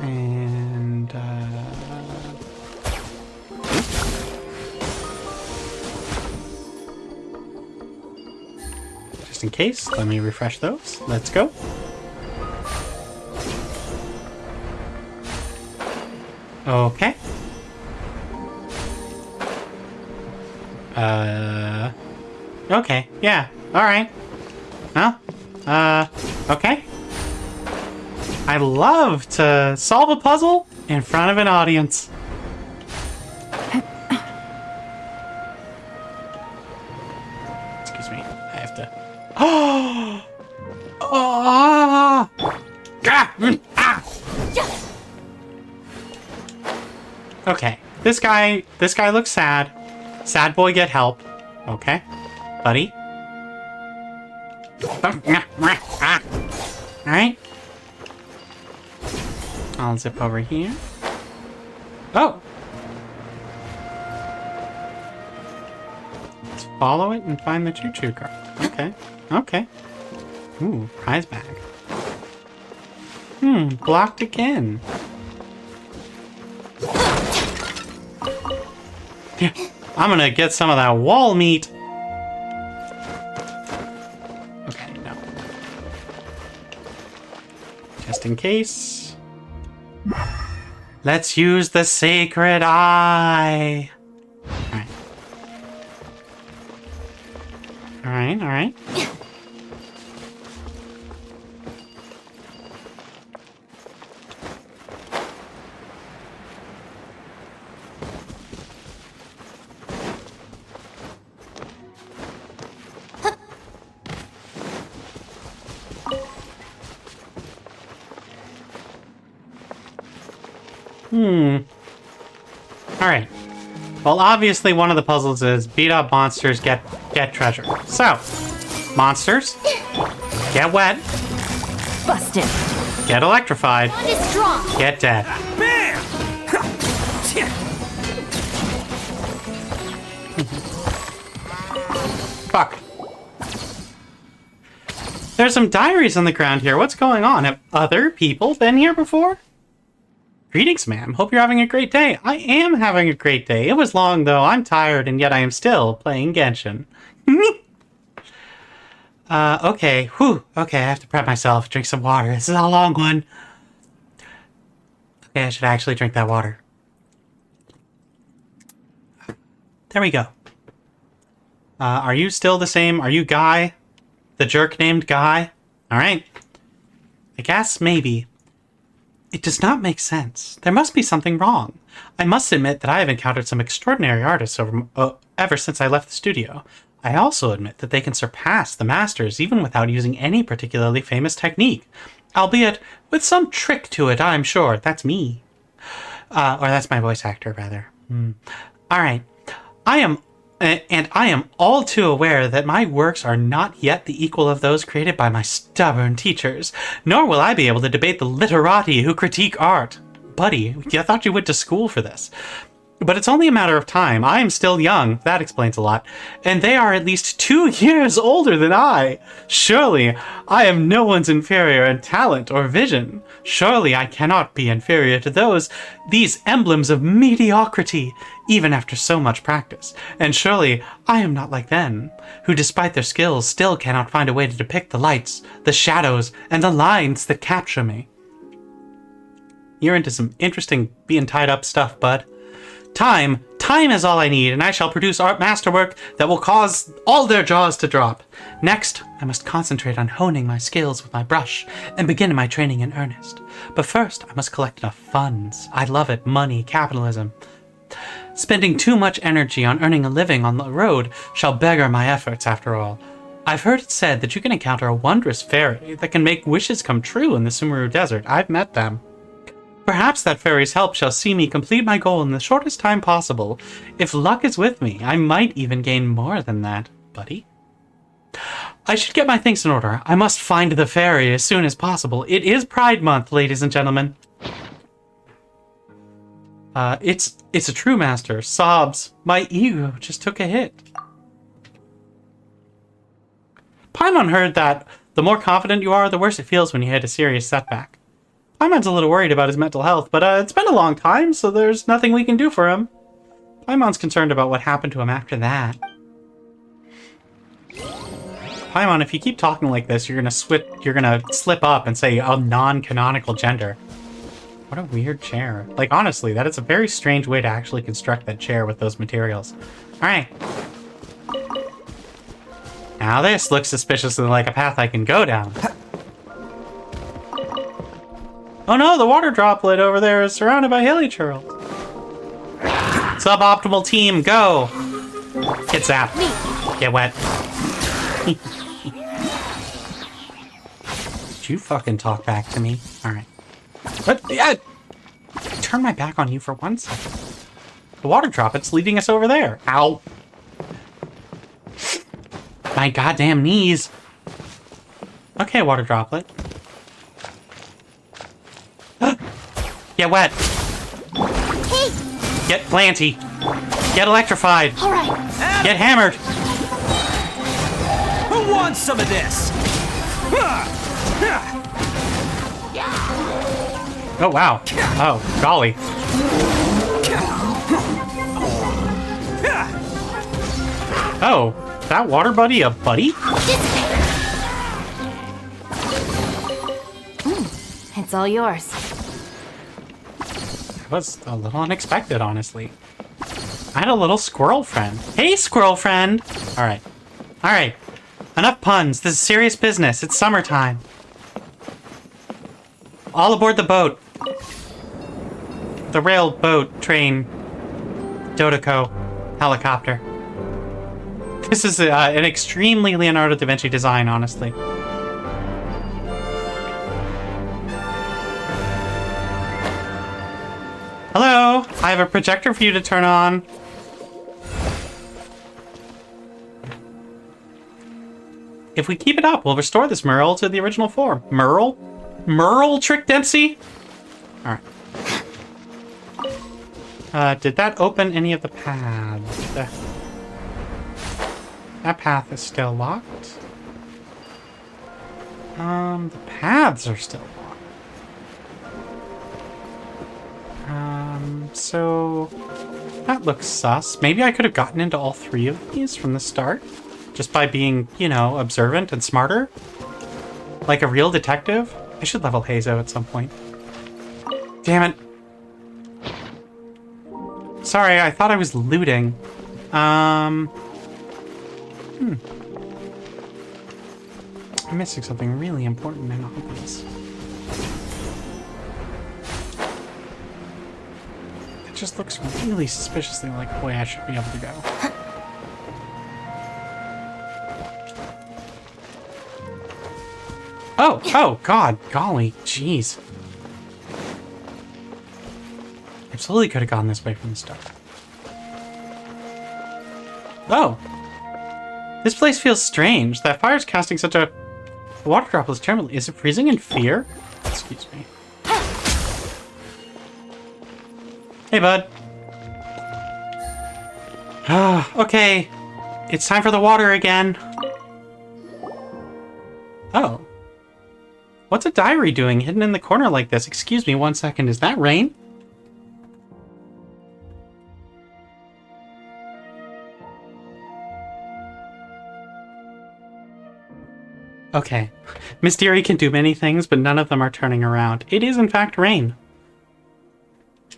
And, just in case, let me refresh those. Let's go. Okay. Okay, yeah, alright. Well, okay. I love to solve a puzzle in front of an audience. Excuse me, I have to... Oh! Oh! Okay, this guy looks sad. Sad boy, get help. Okay, buddy. Alright. I'll zip over here. Oh! Let's follow it and find the choo-choo cart. Okay, okay. Ooh, prize bag. Blocked again. Yeah. I'm gonna get some of that wall meat. Okay, no. Just in case. Let's use the sacred eye. Alright. Alright, alright. Alright. Well, obviously one of the puzzles is beat up monsters, get treasure. So, monsters, get wet. Busted. Get electrified. One is strong. Get dead. Fuck. There's some diaries on the ground here. What's going on? Have other people been here before? Greetings, ma'am. Hope you're having a great day. I am having a great day. It was long, though. I'm tired, and yet I am still playing Genshin. Okay. Whew. Okay, I have to prep myself. Drink some water. This is a long one. Okay, I should actually drink that water. There we go. Are you still the same? Are you Guy? The jerk named Guy? Alright. I guess maybe. It does not make sense. There must be something wrong. I must admit that I have encountered some extraordinary artists ever since I left the studio. I also admit that they can surpass the masters even without using any particularly famous technique. Albeit with some trick to it, I'm sure. That's me. Or that's my voice actor, rather. Alright. I am all too aware that my works are not yet the equal of those created by my stubborn teachers, nor will I be able to debate the literati who critique art. Buddy, I thought you went to school for this. But it's only a matter of time. I am still young, that explains a lot, and they are at least 2 years older than I. Surely, I am no one's inferior in talent or vision. Surely I cannot be inferior to these emblems of mediocrity, even after so much practice. And surely I am not like them, who despite their skills still cannot find a way to depict the lights, the shadows, and the lines that capture me. You're into some interesting being tied up stuff, bud. Time is all I need, and I shall produce art masterwork that will cause all their jaws to drop. Next, I must concentrate on honing my skills with my brush and begin my training in earnest. But first, I must collect enough funds. I love it, money, capitalism. Spending too much energy on earning a living on the road shall beggar my efforts, after all. I've heard it said that you can encounter a wondrous fairy that can make wishes come true in the Sumeru Desert. I've met them. Perhaps that fairy's help shall see me complete my goal in the shortest time possible. If luck is with me, I might even gain more than that, buddy. I should get my things in order. I must find the fairy as soon as possible. It is Pride Month, ladies and gentlemen. It's a true master. Sobs. My ego just took a hit. Paimon heard that the more confident you are, the worse it feels when you hit a serious setback. Paimon's a little worried about his mental health, but it's been a long time, so there's nothing we can do for him. Paimon's concerned about what happened to him after that. Paimon, if you keep talking like this, you're gonna slip up and say a non-canonical gender. What a weird chair. Like, honestly, that is a very strange way to actually construct that chair with those materials. Alright. Now this looks suspiciously like a path I can go down. Oh no, the water droplet over there is surrounded by helichurls. Suboptimal team, go! Get zapped. Get wet. Did you fucking talk back to me? Alright. What? Yeah. Turn my back on you for 1 second. The water droplet's leading us over there. Ow. My goddamn knees. Okay, water droplet. Get wet. Hey! Get planty. Get electrified. All right. Get hammered. Who wants some of this? Oh, wow. Oh, golly. Oh, that water buddy a buddy? It's all yours. That was a little unexpected, honestly. I had a little squirrel friend. Hey, squirrel friend! Alright. Alright. Enough puns. This is serious business. It's summertime. All aboard the boat. The rail, boat, train, Dodoko, helicopter. This is an extremely Leonardo da Vinci design, honestly. Hello! I have a projector for you to turn on. If we keep it up, we'll restore this Merle to the original form. Merle? Merle, Trick Dempsey? Alright. Did that open any of the paths? That path is still locked. The paths are still locked. So that looks sus. Maybe I could have gotten into all 3 of these from the start, just by being, you know, observant and smarter. Like a real detective. I should level Hazo at some point. Damn it. Sorry, I thought I was looting. I'm missing something really important and obvious. It just looks really suspiciously like the way I should be able to go. Oh, God, golly, jeez. Absolutely could have gone this way from the start. Oh! This place feels strange. That fire's casting such a... The water droplet is terrible. Is it freezing in fear? Excuse me. Hey, bud. Okay. It's time for the water again. Oh. What's a diary doing hidden in the corner like this? Excuse me, 1 second. Is that rain? Okay. Miss Deerie can do many things, but none of them are turning around. It is, in fact, rain.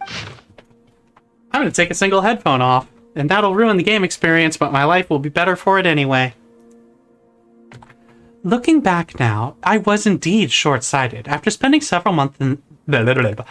I'm going to take a single headphone off, and that'll ruin the game experience, but my life will be better for it anyway. Looking back now, I was indeed short-sighted. After spending several months in the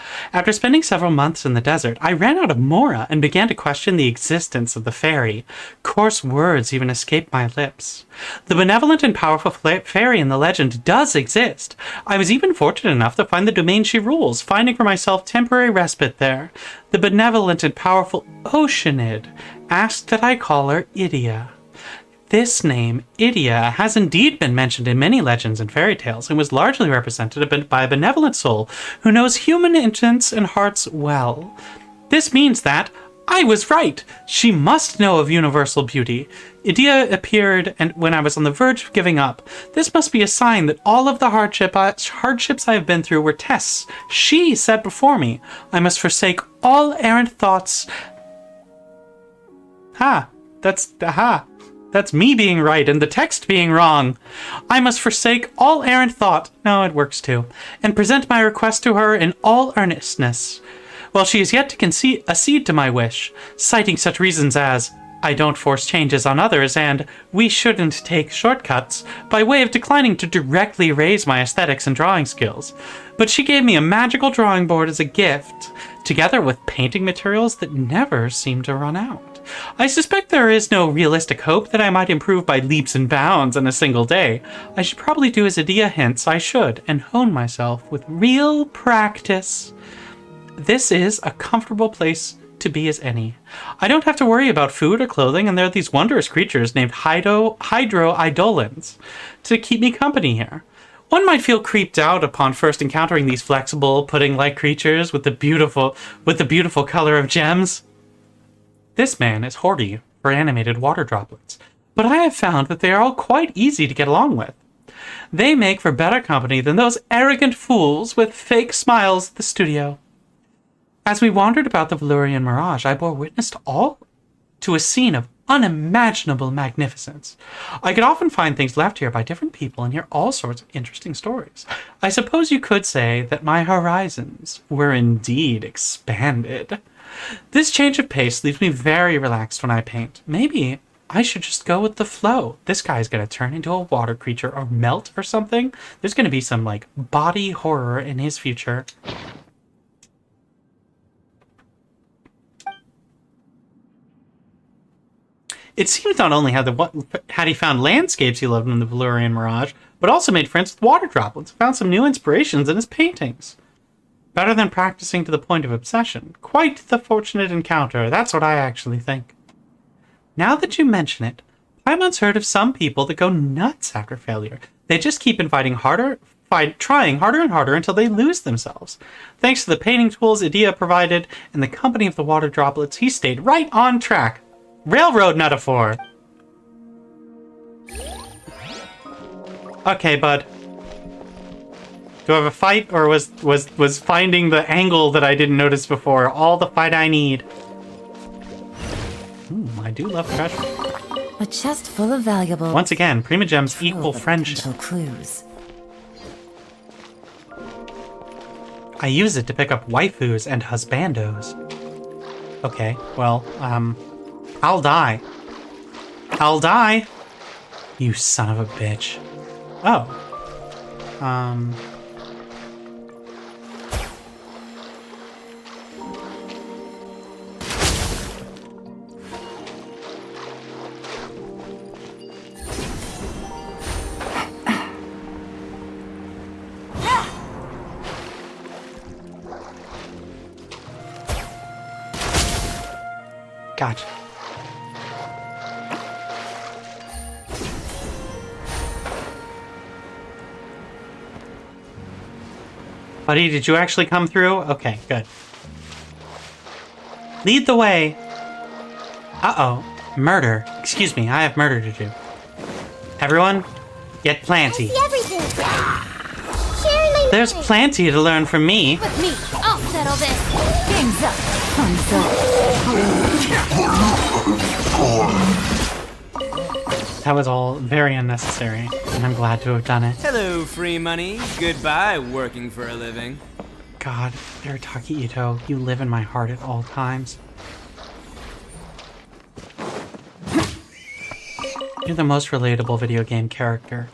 desert, I ran out of Mora and began to question the existence of the fairy. Coarse words even escaped my lips. The benevolent and powerful fairy in the legend does exist. I was even fortunate enough to find the domain she rules, finding for myself temporary respite there. The benevolent and powerful Oceanid asked that I call her Idia. This name, Idia, has indeed been mentioned in many legends and fairy tales and was largely represented by a benevolent soul who knows human intents and hearts well. This means that I was right. She must know of universal beauty. Idia appeared and when I was on the verge of giving up. This must be a sign that all of the hardships I have been through were tests. She set before me. I must forsake all errant thoughts. That's me being right and the text being wrong. I must forsake all errant thought. No, it works too. And present my request to her in all earnestness. While she is yet to accede to my wish, citing such reasons as, I don't force changes on others, and we shouldn't take shortcuts, by way of declining to directly raise my aesthetics and drawing skills. But she gave me a magical drawing board as a gift, together with painting materials that never seem to run out. I suspect there is no realistic hope that I might improve by leaps and bounds in a single day. I should probably do as Idia hints I should, and hone myself with real practice. This is a comfortable place to be as any. I don't have to worry about food or clothing, and there are these wondrous creatures named hydro-eidolons to keep me company here. One might feel creeped out upon first encountering these flexible, pudding-like creatures with the beautiful color of gems. This man is Horty for animated water droplets, but I have found that they are all quite easy to get along with. They make for better company than those arrogant fools with fake smiles at the studio. As we wandered about the Valyrian mirage, I bore witness to a scene of unimaginable magnificence. I could often find things left here by different people and hear all sorts of interesting stories. I suppose you could say that my horizons were indeed expanded. This change of pace leaves me very relaxed when I paint. Maybe I should just go with the flow. This guy's gonna turn into a water creature or melt or something. There's gonna be some, like, body horror in his future. It seems not only had he found landscapes he loved in the Valyrian mirage, but also made friends with water droplets, found some new inspirations in his paintings. Better than practicing to the point of obsession. Quite the fortunate encounter, that's what I actually think. Now that you mention it, Paimon's heard of some people that go nuts after failure. They just keep trying harder and harder until they lose themselves. Thanks to the painting tools Idia provided and the company of the water droplets, he stayed right on track. Railroad metaphor! Okay, bud. Do I have a fight, or was finding the angle that I didn't notice before all the fight I need? I do love treasure. A chest full of valuables. Once again, Primogems equal full of friendship. potential clues. I use it to pick up waifus and husbandos. Okay, well, I'll die. I'll die! You son of a bitch. Oh. Gotcha. Buddy, did you actually come through? Okay, good. Lead the way. Uh-oh. Murder. Excuse me, I have murder to do. Everyone, get planty. See everything. Share later. There's plenty to learn from me. With me, I'll settle this. Game's up. Fun's up. That was all very unnecessary, and I'm glad to have done it. Hello, free money. Goodbye, working for a living. God, Arataki Ito, you live in my heart at all times. You're the most relatable video game character.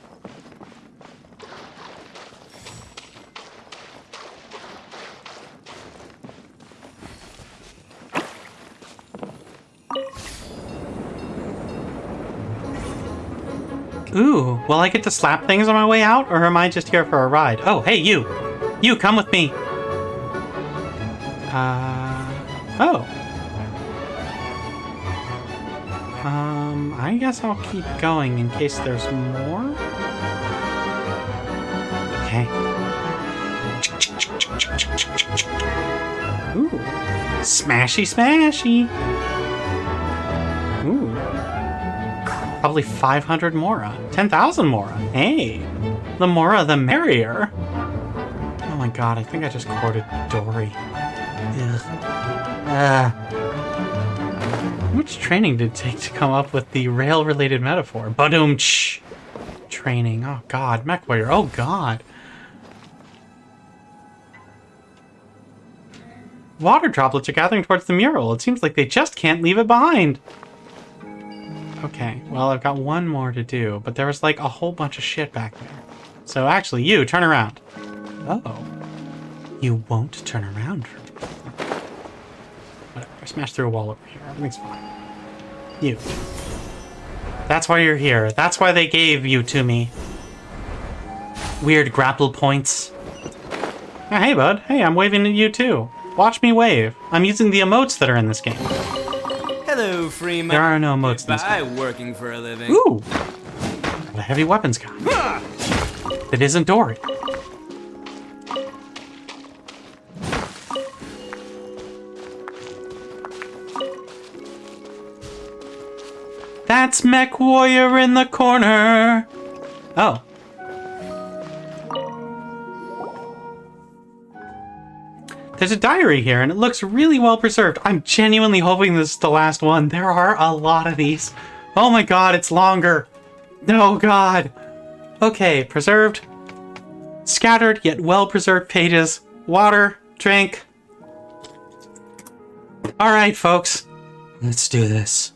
Ooh, will I get to slap things on my way out, or am I just here for a ride? Oh, hey, you! You, come with me! Oh. I guess I'll keep going in case there's more? Okay. Ooh. Smashy, smashy! Ooh. Probably 500 Mora. 10,000 Mora. Hey! The Mora, the merrier. Oh my god, I think I just quoted Dory. Ugh. How much training did it take to come up with the rail-related metaphor? Badoom-ch! Training. Oh god. Mech warrior. Oh god. Water droplets are gathering towards the mural. It seems like they just can't leave it behind. Okay, well, I've got one more to do, but there was like a whole bunch of shit back there. So actually, you, turn around. Uh-oh. You won't turn around for me. Whatever, I smashed through a wall over here. Everything's fine. You. That's why you're here. That's why they gave you to me. Weird grapple points. Oh, hey, bud. Hey, I'm waving at you too. Watch me wave. I'm using the emotes that are in this game. Hello, free money. There are no emotes in this Goodbye, game. working for a living. Ooh! A heavy weapons guy. It isn't Dory. That's Mech Warrior in the corner. Oh. There's a diary here, and it looks really well preserved. I'm genuinely hoping this is the last one. There are a lot of these. Oh my god, it's longer. No, god. Okay, preserved. Scattered, yet well-preserved pages. Water, drink. Alright, folks. Let's do this.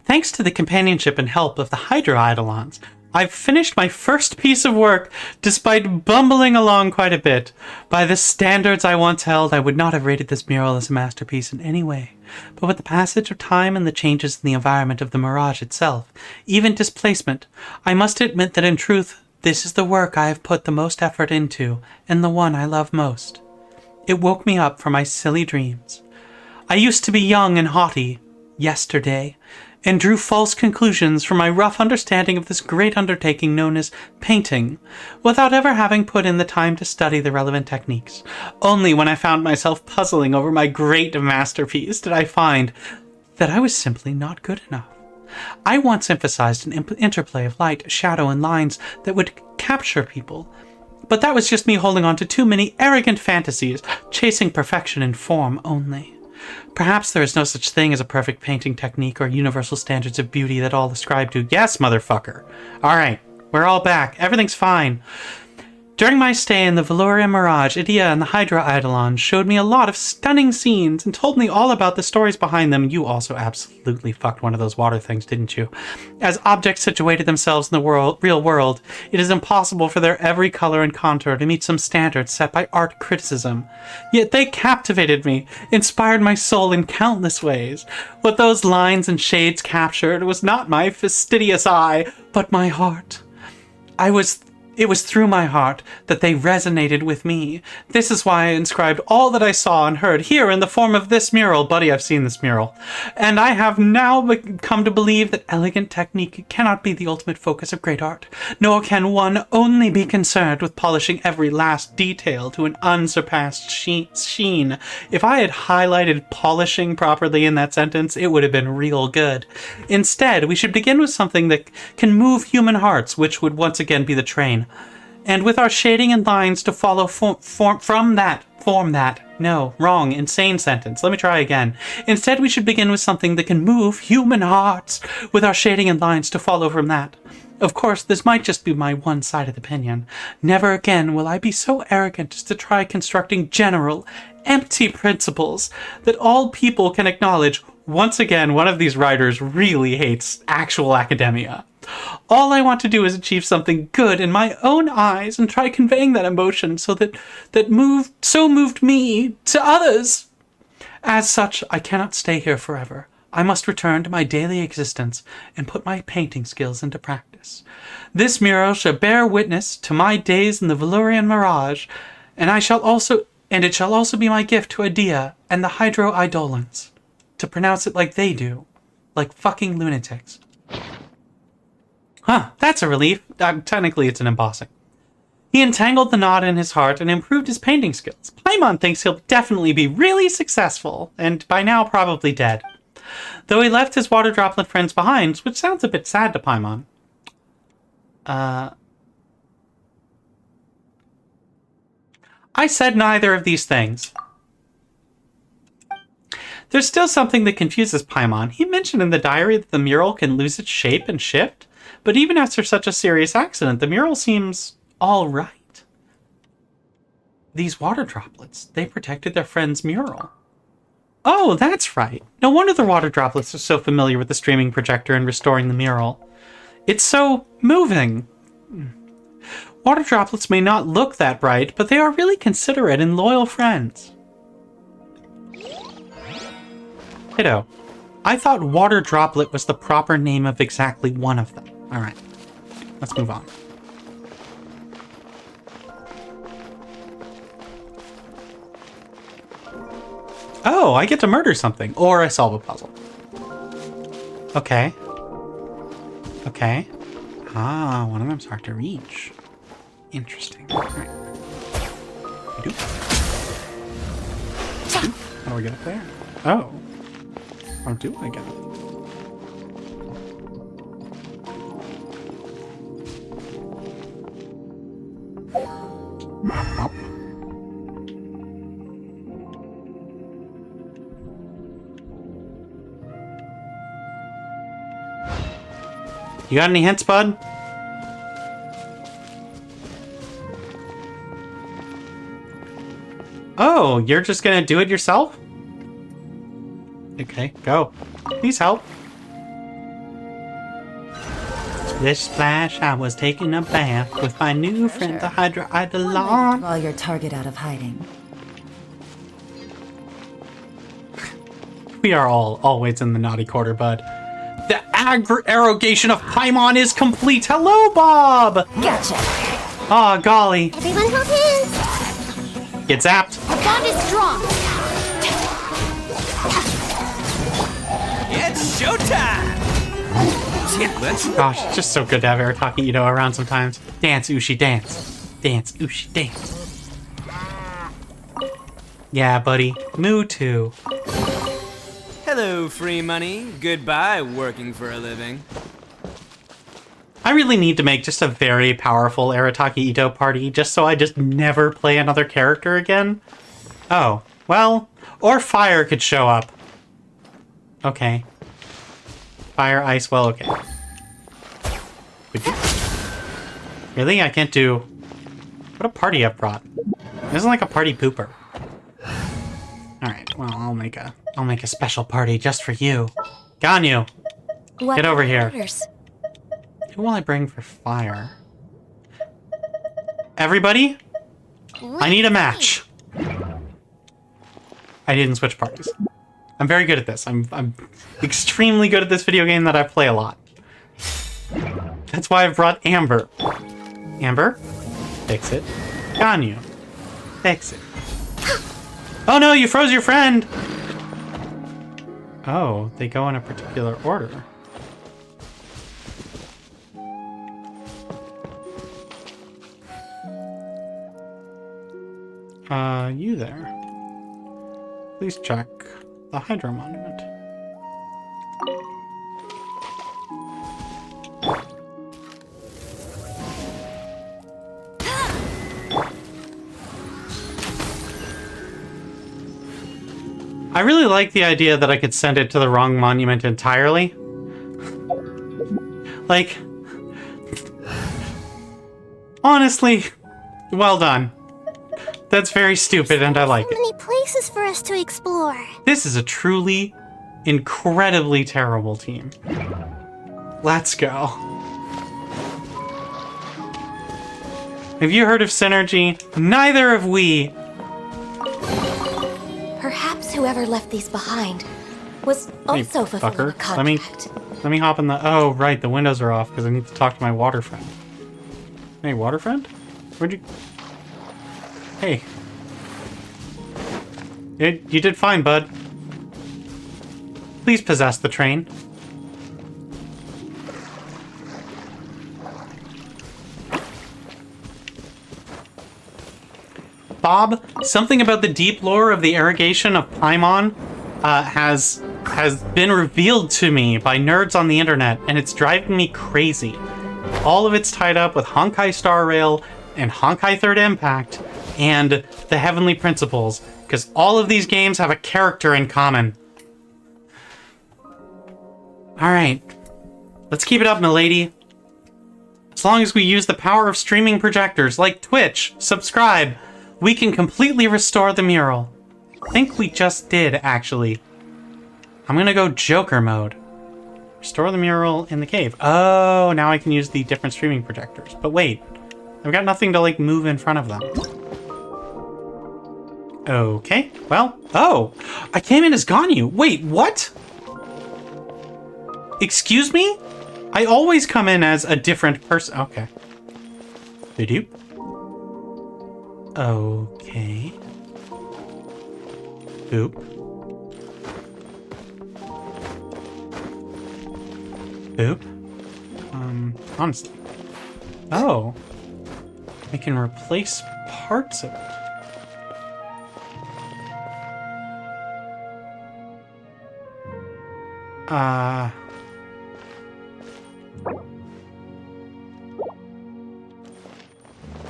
Thanks to the companionship and help of the Hydro Eidolons, I've finished my first piece of work, despite bumbling along quite a bit. By the standards I once held, I would not have rated this mural as a masterpiece in any way. But with the passage of time and the changes in the environment of the Mirage itself, even displacement, I must admit that in truth, this is the work I have put the most effort into, and the one I love most. It woke me up from my silly dreams. I used to be young and haughty, yesterday, and drew false conclusions from my rough understanding of this great undertaking known as painting, without ever having put in the time to study the relevant techniques. Only when I found myself puzzling over my great masterpiece did I find that I was simply not good enough. I once emphasized an interplay of light, shadow, and lines that would capture people, but that was just me holding on to too many arrogant fantasies, chasing perfection in form only. Perhaps there is no such thing as a perfect painting technique or universal standards of beauty that all ascribe to. Yes, motherfucker. Alright, we're all back. Everything's fine. During my stay in the Veloria Mirage, Idea and the Hydra Eidolon showed me a lot of stunning scenes and told me all about the stories behind them. You also absolutely fucked one of those water things, didn't you? As objects situated themselves in the real world, it is impossible for their every color and contour to meet some standards set by art criticism. Yet they captivated me, inspired my soul in countless ways. What those lines and shades captured was not my fastidious eye, but my heart. It was through my heart that they resonated with me. This is why I inscribed all that I saw and heard here in the form of this mural. Buddy, I've seen this mural. And I have now come to believe that elegant technique cannot be the ultimate focus of great art, nor can one only be concerned with polishing every last detail to an unsurpassed sheen. If I had highlighted polishing properly in that sentence, it would have been real good. Instead, we should begin with something that can move human hearts, which would once again be the train. And with our shading and lines to follow form that. No, wrong, insane sentence. Let me try again. Instead, we should begin with something that can move human hearts, with our shading and lines to follow from that. Of course, this might just be my one-sided opinion. Never again will I be so arrogant as to try constructing general, empty principles that all people can acknowledge. Once again, one of these writers really hates actual academia. All I want to do is achieve something good in my own eyes and try conveying that emotion so that moved me to others. As such, I cannot stay here forever. I must return to my daily existence and put my painting skills into practice. This mural shall bear witness to my days in the Valurian Mirage, and it shall also be my gift to Idea and the Hydro Eidolons, to pronounce it like they do, like fucking lunatics. Huh, that's a relief. Technically, it's an embossing. He entangled the knot in his heart and improved his painting skills. Paimon thinks he'll definitely be really successful, and by now probably dead. Though he left his water droplet friends behind, which sounds a bit sad to Paimon. I said neither of these things. There's still something that confuses Paimon. He mentioned in the diary that the mural can lose its shape and shift, but even after such a serious accident, the mural seems all right. These water droplets, they protected their friend's mural. Oh, that's right. No wonder the water droplets are so familiar with the streaming projector and restoring the mural. It's so moving. Water droplets may not look that bright, but they are really considerate and loyal friends. Kiddo, I thought water droplet was the proper name of exactly one of them. All right, let's move on. Oh, I get to murder something, or I solve a puzzle. Okay. Okay. Ah, one of them's hard to reach. Interesting. All right. How do I get up there? Oh. How do I get up? Oh. You got any hints, bud? Oh, you're just gonna do it yourself? Okay, go. Please help. Splish splash, I was taking a bath with my new friend, the Hydra Eidolon. While your target out of hiding. We are all always in the naughty quarter, bud. The arrogation of Paimon is complete. Hello, Bob! Gotcha. Aw, golly. Everyone hold hands. Get zapped. The bond is strong. It's showtime! Yeah, let's... Gosh, it's just so good to have Arataki Ito around sometimes. Dance, Ushi, dance. Dance, Ushi, dance. Yeah, buddy. Moo too. Hello, free money. Goodbye, working for a living. I really need to make just a very powerful Arataki Ito party, just so I just never play another character again. Oh, well, or Fire could show up. Okay. Fire, ice, well, okay. Really? I can't do... What a party I've brought. This isn't like a party pooper. Alright, well, I'll make a special party just for you. Ganyu! What Get over here. orders? Who will I bring for fire? Everybody? I need a match. I didn't switch parties. I'm very good at this. I'm extremely good at this video game that I play a lot. That's why I've brought Amber. Amber? Fix it. Ganyu. Fix it. Oh no, you froze your friend! Oh, they go in a particular order. You there. Please check the Hydro Monument. I really like the idea that I could send it to the wrong monument entirely. Like, honestly, well done. That's very stupid and I like So many places for us to explore. This is a truly, incredibly terrible team. Let's go. Have you heard of synergy? Neither have we. Perhaps whoever left these behind was also fulfilling a fucker. contract. Let me hop in the... Oh, right, the windows are off because I need to talk to my water friend. Hey, water friend? Where'd you... Hey. You did fine, bud. Please possess the train. Bob, something about the deep lore of the irrigation of Paimon has been revealed to me by nerds on the internet, and it's driving me crazy. All of it's tied up with Honkai Star Rail and Honkai Third Impact and the Heavenly Principles, because all of these games have a character in common. Alright, let's keep it up, milady. As long as we use the power of streaming projectors like Twitch, subscribe, we can completely restore the mural. I think we just did, actually. I'm gonna go Joker mode. Restore the mural in the cave. Oh, now I can use the different streaming projectors. But wait, I've got nothing to, like, move in front of them. Okay, well, oh, I came in as Ganyu. Wait, what? Excuse me? I always come in as a different person. Okay. Did you? Okay. Boop. Boop. Honestly. Oh. I can replace parts of it.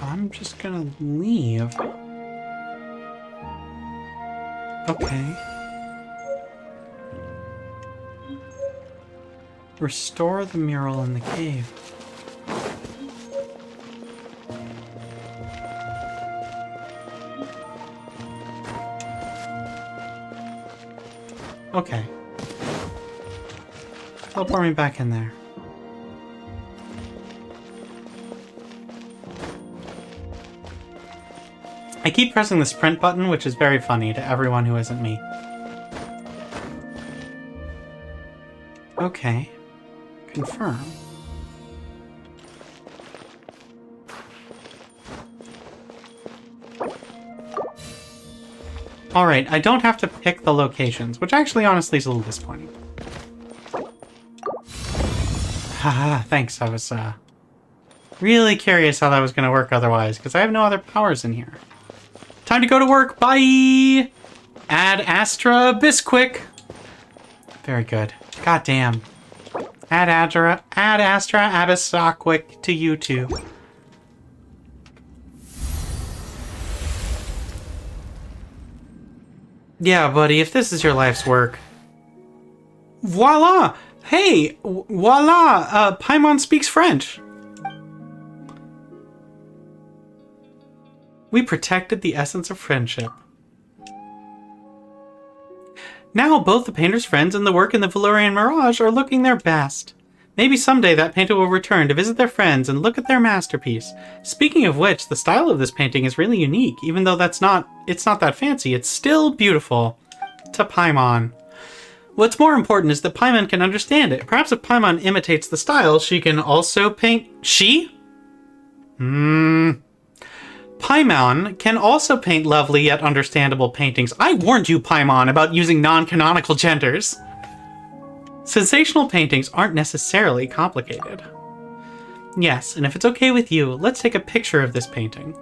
I'm just gonna leave. Okay. Restore the mural in the cave. Okay. Teleport me back in there. I keep pressing the sprint button, which is very funny to everyone who isn't me. Okay. Confirm. Alright, I don't have to pick the locations, which actually honestly is a little disappointing. Haha, thanks. I was really curious how that was going to work otherwise, because I have no other powers in here. Time to go to work. Bye! Ad Astra Bisquick. Very good. God damn. Ad Astra Abissaquick to you too. Yeah, buddy, if this is your life's work. Voila! Hey, voila! Paimon speaks French. We protected the essence of friendship. Now both the painter's friends and the work in the Valorian Mirage are looking their best. Maybe someday that painter will return to visit their friends and look at their masterpiece. Speaking of which, the style of this painting is really unique. Even though it's not that fancy, it's still beautiful. To Paimon. What's more important is that Paimon can understand it. Perhaps if Paimon imitates the style, she can also paint... She? Paimon can also paint lovely yet understandable paintings. I warned you, Paimon, about using non-canonical genders. Sensational paintings aren't necessarily complicated. Yes, and if it's okay with you, let's take a picture of this painting.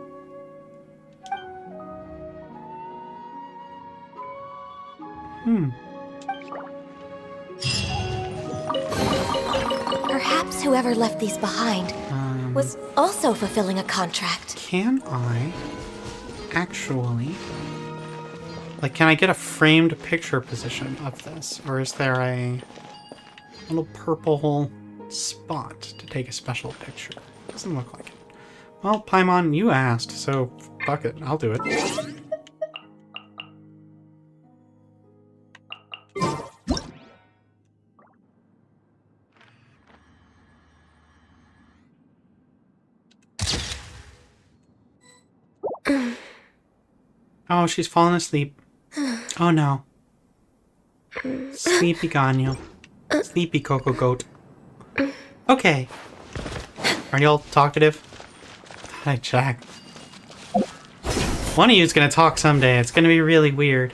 Perhaps whoever left these behind was also fulfilling a contract. Can I actually... Like, can I get a framed picture position of this? Or is there a little purple spot to take a special picture? Doesn't look like it. Well, Paimon, you asked, so fuck it. I'll do it. Oh, she's fallen asleep. Oh no. Sleepy Ganyo. Sleepy Coco Goat. Okay. Are y'all talkative? Hi, Jack. One of you's gonna talk someday. It's gonna be really weird.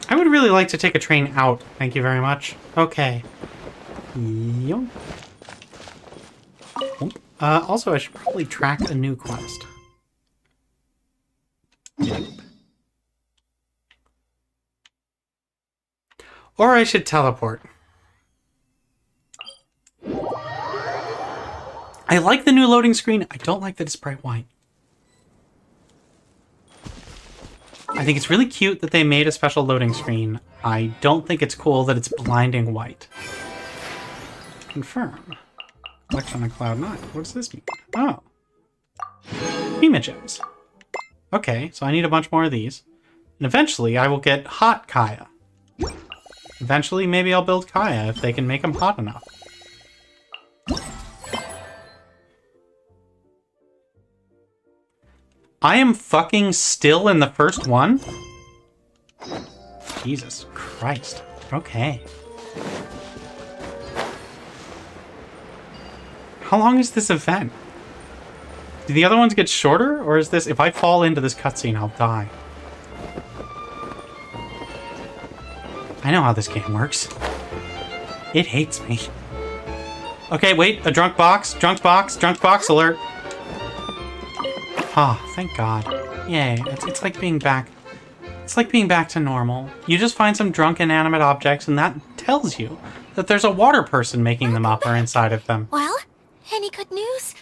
I would really like to take a train out. Thank you very much. Okay. Yep. Also, I should probably track a new quest. Yep. Or I should teleport. I like the new loading screen. I don't like that it's bright white. I think it's really cute that they made a special loading screen. I don't think it's cool that it's blinding white. Confirm. Collection on Cloud 9. What does this mean? Oh. Images. Okay, so I need a bunch more of these. And eventually I will get hot Kaeya. Eventually maybe I'll build Kaeya if they can make them hot enough. I am fucking still in the first one? Jesus Christ. Okay. How long is this event? Do the other ones get shorter? Or is this... If I fall into this cutscene, I'll die. I know how this game works. It hates me. Okay, wait. A drunk box. Drunk box. Drunk box alert. Ah, oh, thank God. Yay. It's like being back... It's like being back to normal. You just find some drunk inanimate objects and that tells you that there's a water person making them up or inside of them. Well, any good news?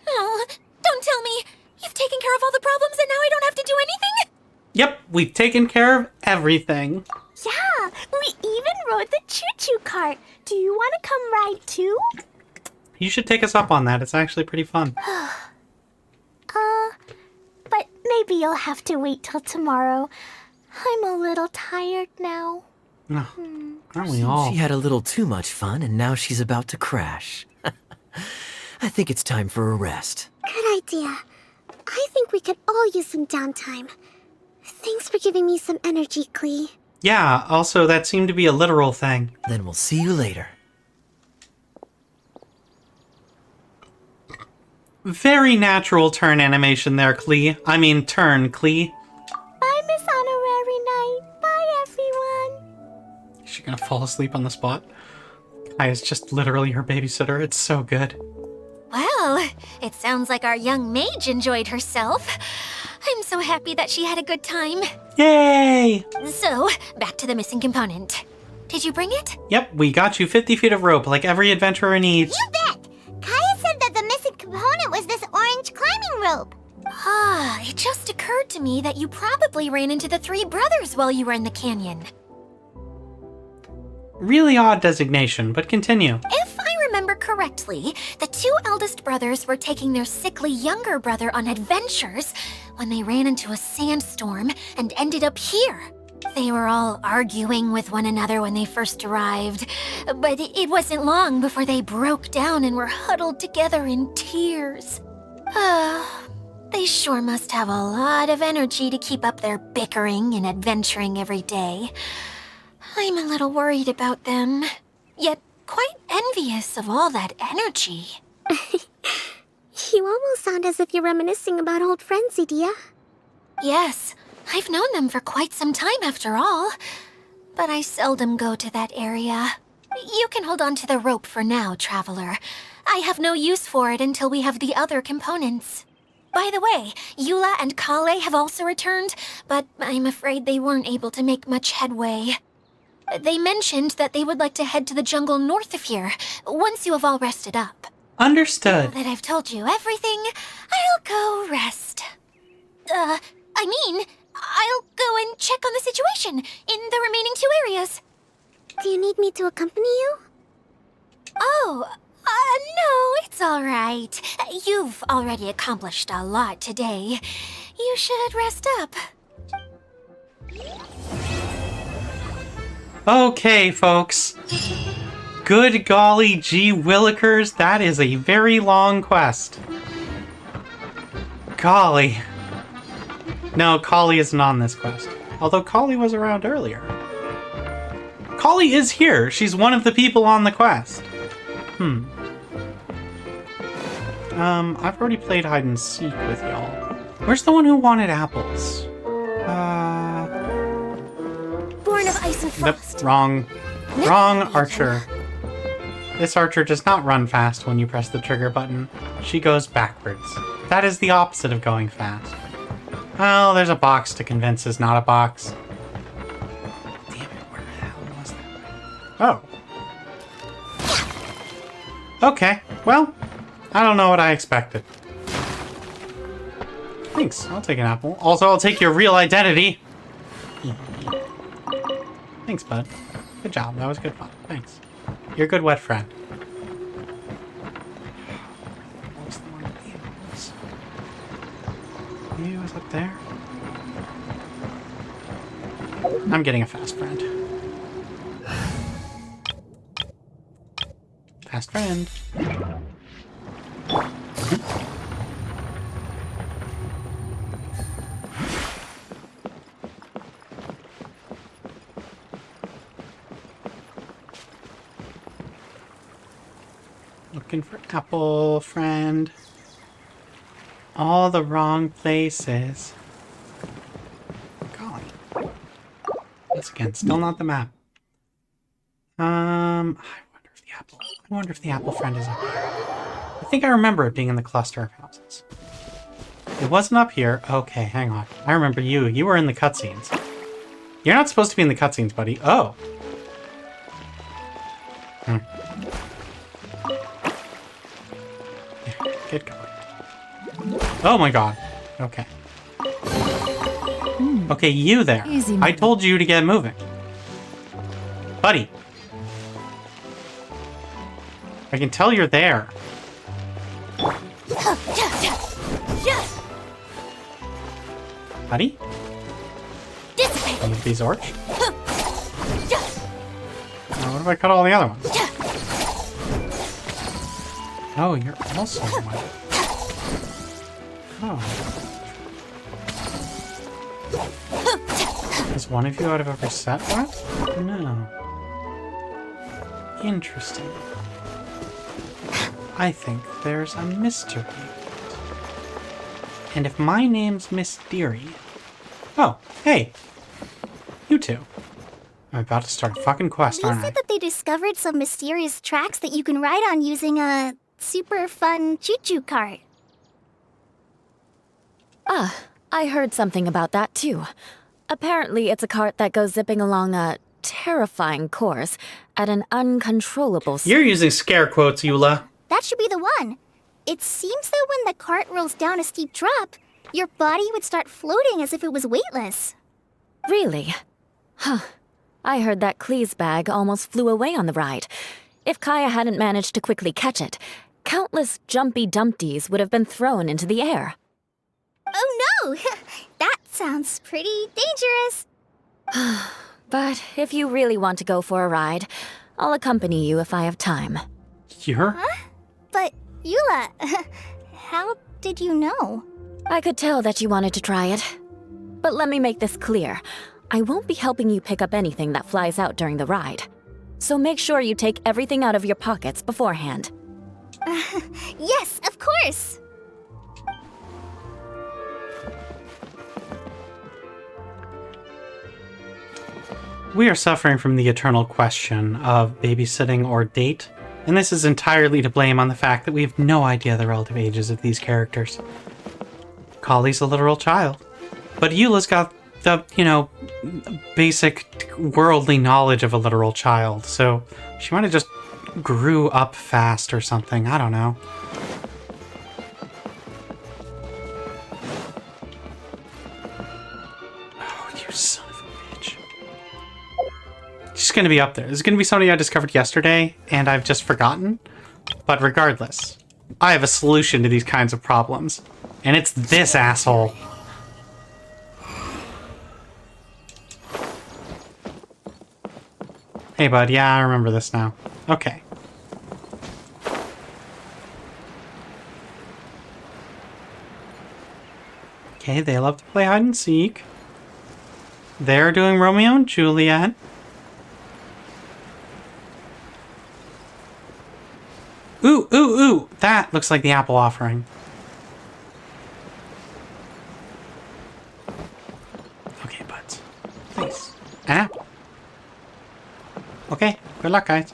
Oh, don't tell me. You've taken care of all the problems and now I don't have to do anything? Yep, we've taken care of everything. Yeah, we even rode the choo-choo cart. Do you want to come ride too? You should take us up on that. It's actually pretty fun. But maybe you'll have to wait till tomorrow. I'm a little tired now. Oh, aren't we all? She had a little too much fun and now she's about to crash. I think it's time for a rest. Good idea. I think we could all use some downtime. Thanks for giving me some energy, Klee. Yeah, also that seemed to be a literal thing. Then we'll see you later. Very natural turn animation there, Klee. I mean, turn, Klee. Bye, Miss Honorary Knight. Bye, everyone. Is she gonna fall asleep on the spot? Kaeya's just literally her babysitter. It's so good. Well, it sounds like our young mage enjoyed herself. I'm so happy that she had a good time. Yay! So, back to the missing component. Did you bring it? Yep, we got you 50 feet of rope like every adventurer needs. You bet! Kaeya said that the missing component was this orange climbing rope. It just occurred to me that you probably ran into the three brothers while you were in the canyon. Really odd designation, but continue. If I remember correctly, the two eldest brothers were taking their sickly younger brother on adventures when they ran into a sandstorm and ended up here. They were all arguing with one another when they first arrived, but it wasn't long before they broke down and were huddled together in tears. They sure must have a lot of energy to keep up their bickering and adventuring every day. I'm a little worried about them, yet quite envious of all that energy. You almost sound as if you're reminiscing about old friends, Edea. Yes, I've known them for quite some time after all, but I seldom go to that area. You can hold on to the rope for now, Traveler. I have no use for it until we have the other components. By the way, Eula and Klee have also returned, but I'm afraid they weren't able to make much headway. They mentioned that they would like to head to the jungle north of here, once you have all rested up. Understood. Now that I've told you everything, I'll go rest. I'll go and check on the situation in the remaining two areas. Do you need me to accompany you? Oh, no, it's all right. You've already accomplished a lot today. You should rest up. Okay, folks. Good golly gee willikers, that is a very long quest. Golly. No, Klee isn't on this quest. Although Klee was around earlier. Klee is here. She's one of the people on the quest. I've already played hide and seek with y'all. Where's the one who wanted apples? Born of ice and Nope, frost. wrong archer. This archer does not run fast when you press the trigger button. She goes backwards. That is the opposite of going fast. Well, there's a box to convince is not a box. Damn it, where the hell was that? Oh. Okay, well, I don't know what I expected. Thanks, I'll take an apple. Also, I'll take your real identity. Thanks, bud. Good job, that was good fun. Thanks. You're a good wet friend. What was the one with the animals? He was up there. I'm getting a fast friend. Fast friend. Looking for apple, friend. All the wrong places. Golly. Once again, still not the map. I wonder if the apple friend is up here. I think I remember it being in the cluster of houses. It wasn't up here. Okay, hang on. I remember you. You were in the cutscenes. You're not supposed to be in the cutscenes, buddy. Oh. Get going. Oh my god. Okay. Okay, you there. Easy, I told you to get moving. Buddy. I can tell you're there. Buddy? These orch? What if I cut all the other ones? Oh, you're also one. Oh. Is one of you out of every set left? No. Interesting. I think there's a mystery. And if my name's Miss Deerie... Oh, hey. You two. I'm about to start a fucking quest, They aren't I? said that they discovered some mysterious tracks that you can ride on using a super fun choo-choo cart. Ah, I heard something about that too. Apparently it's a cart that goes zipping along a terrifying course at an uncontrollable speed. You're using scare quotes, Eula. That should be the one. It seems that when the cart rolls down a steep drop, Your body would start floating as if it was weightless. Really? Huh. I heard that Klee's bag almost flew away on the ride. If Kaeya hadn't managed to quickly catch it, countless jumpy dumpties would have been thrown into the air. Oh no! That sounds pretty dangerous. But if you really want to go for a ride, I'll accompany you if I have time. You're? Huh? But, Eula, how did you know? I could tell that you wanted to try it. But let me make this clear. I won't be helping you pick up anything that flies out during the ride. So make sure you take everything out of your pockets beforehand. Yes, of course! We are suffering from the eternal question of babysitting or date, and this is entirely to blame on the fact that we have no idea the relative ages of these characters. Kali's a literal child, but Eula's got the, basic worldly knowledge of a literal child, so she might have just grew up fast or something, I don't know. Oh, you son of a bitch. She's gonna be up there. This is gonna be somebody I discovered yesterday, and I've just forgotten. But regardless, I have a solution to these kinds of problems. And it's this asshole. Hey bud, yeah, I remember this now. Okay. Okay, they love to play hide and seek. They're doing Romeo and Juliet. Ooh, ooh, ooh! That looks like the apple offering. Okay, buds. Nice. An apple. Okay, good luck, guys.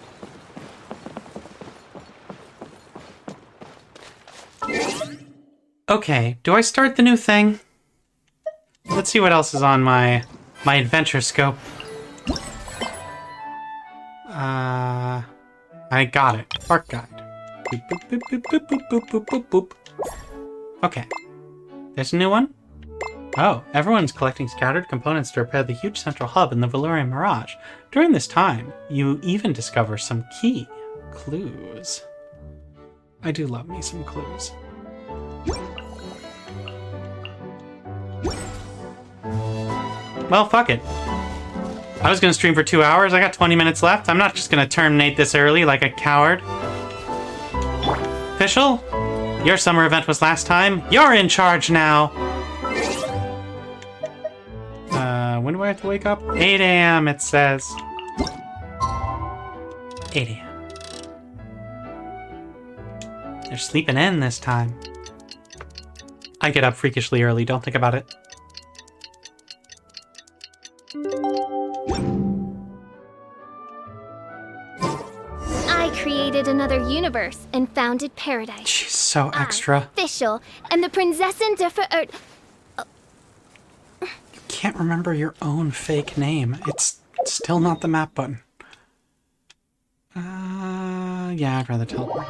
Okay, do I start the new thing? Let's see what else is on my adventure scope. I got it. Park guide. Boop, boop, boop, boop, boop, boop, boop, boop, boop, boop. Okay. There's a new one? Oh, everyone's collecting scattered components to repair the huge central hub in the Valurian Mirage. During this time, you even discover some key clues. I do love me some clues. Well, fuck it. I was gonna stream for 2 hours. I got 20 minutes left. I'm not just gonna terminate this early like a coward. Official, your summer event was last time. You're in charge now. When do I have to wake up? 8 a.m. it says. 8 a.m. They're sleeping in this time. I get up freakishly early, don't think about it. I created another universe and founded paradise. She's so extra. Official, and the Prinzessin de You can't remember your own fake name. It's still not the map button. Yeah, I'd rather teleport.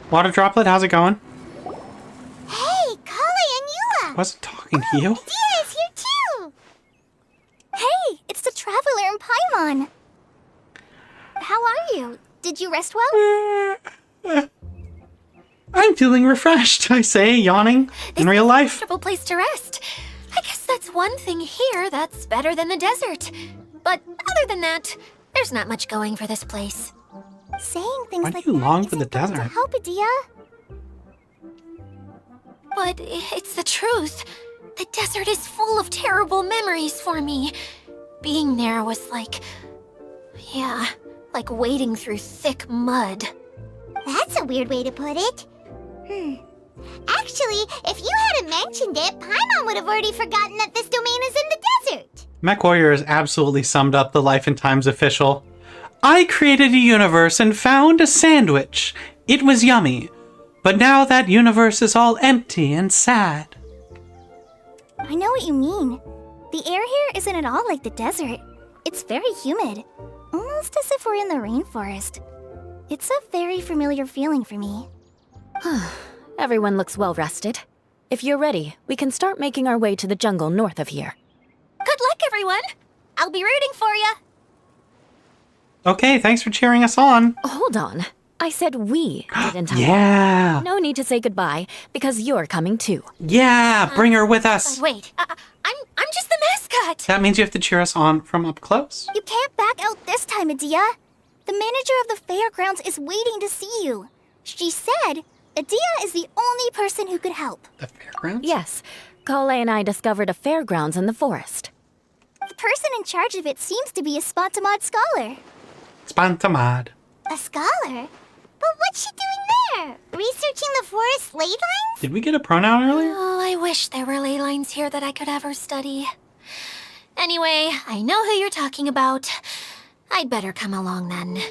Water Droplet, how's it going? Hey, Klee and Eula! Wasn't talking to you. Deerie is here too! Hey, it's the Traveler and Paimon. How are you? Did you rest well? I'm feeling refreshed, I say, yawning in real life. A comfortable place to rest. I guess that's one thing here that's better than the desert. But other than that, there's not much going for this place. Saying things Why like do you that long for isn't the going to desert? help, Adia. But it's the truth. The desert is full of terrible memories for me. Being there was like... yeah, like wading through thick mud. That's a weird way to put it. Actually, if you hadn't mentioned it, Paimon would have already forgotten that this domain is in the desert. Mech Warrior has absolutely summed up the Life and Times official. I created a universe and found a sandwich. It was yummy. But now that universe is all empty and sad. I know what you mean. The air here isn't at all like the desert. It's very humid. Almost as if we're in the rainforest. It's a very familiar feeling for me. Everyone looks well rested. If you're ready, we can start making our way to the jungle north of here. Good luck, everyone! I'll be rooting for you! Okay, thanks for cheering us on. Hold on. I said we, didn't I? Yeah. No need to say goodbye, because you're coming too. Yeah, bring her with us. Wait, I'm just the mascot! That means you have to cheer us on from up close. You can't back out this time, Adia. The manager of the fairgrounds is waiting to see you. She said Adia is the only person who could help. The fairgrounds? Yes. Kale and I discovered a fairgrounds in the forest. The person in charge of it seems to be a Spontamod scholar. Spontamod. A scholar? But what's she doing there? Researching the forest ley lines? Did we get a pronoun earlier? Oh, I wish there were ley lines here that I could ever study. Anyway, I know who you're talking about. I'd better come along then.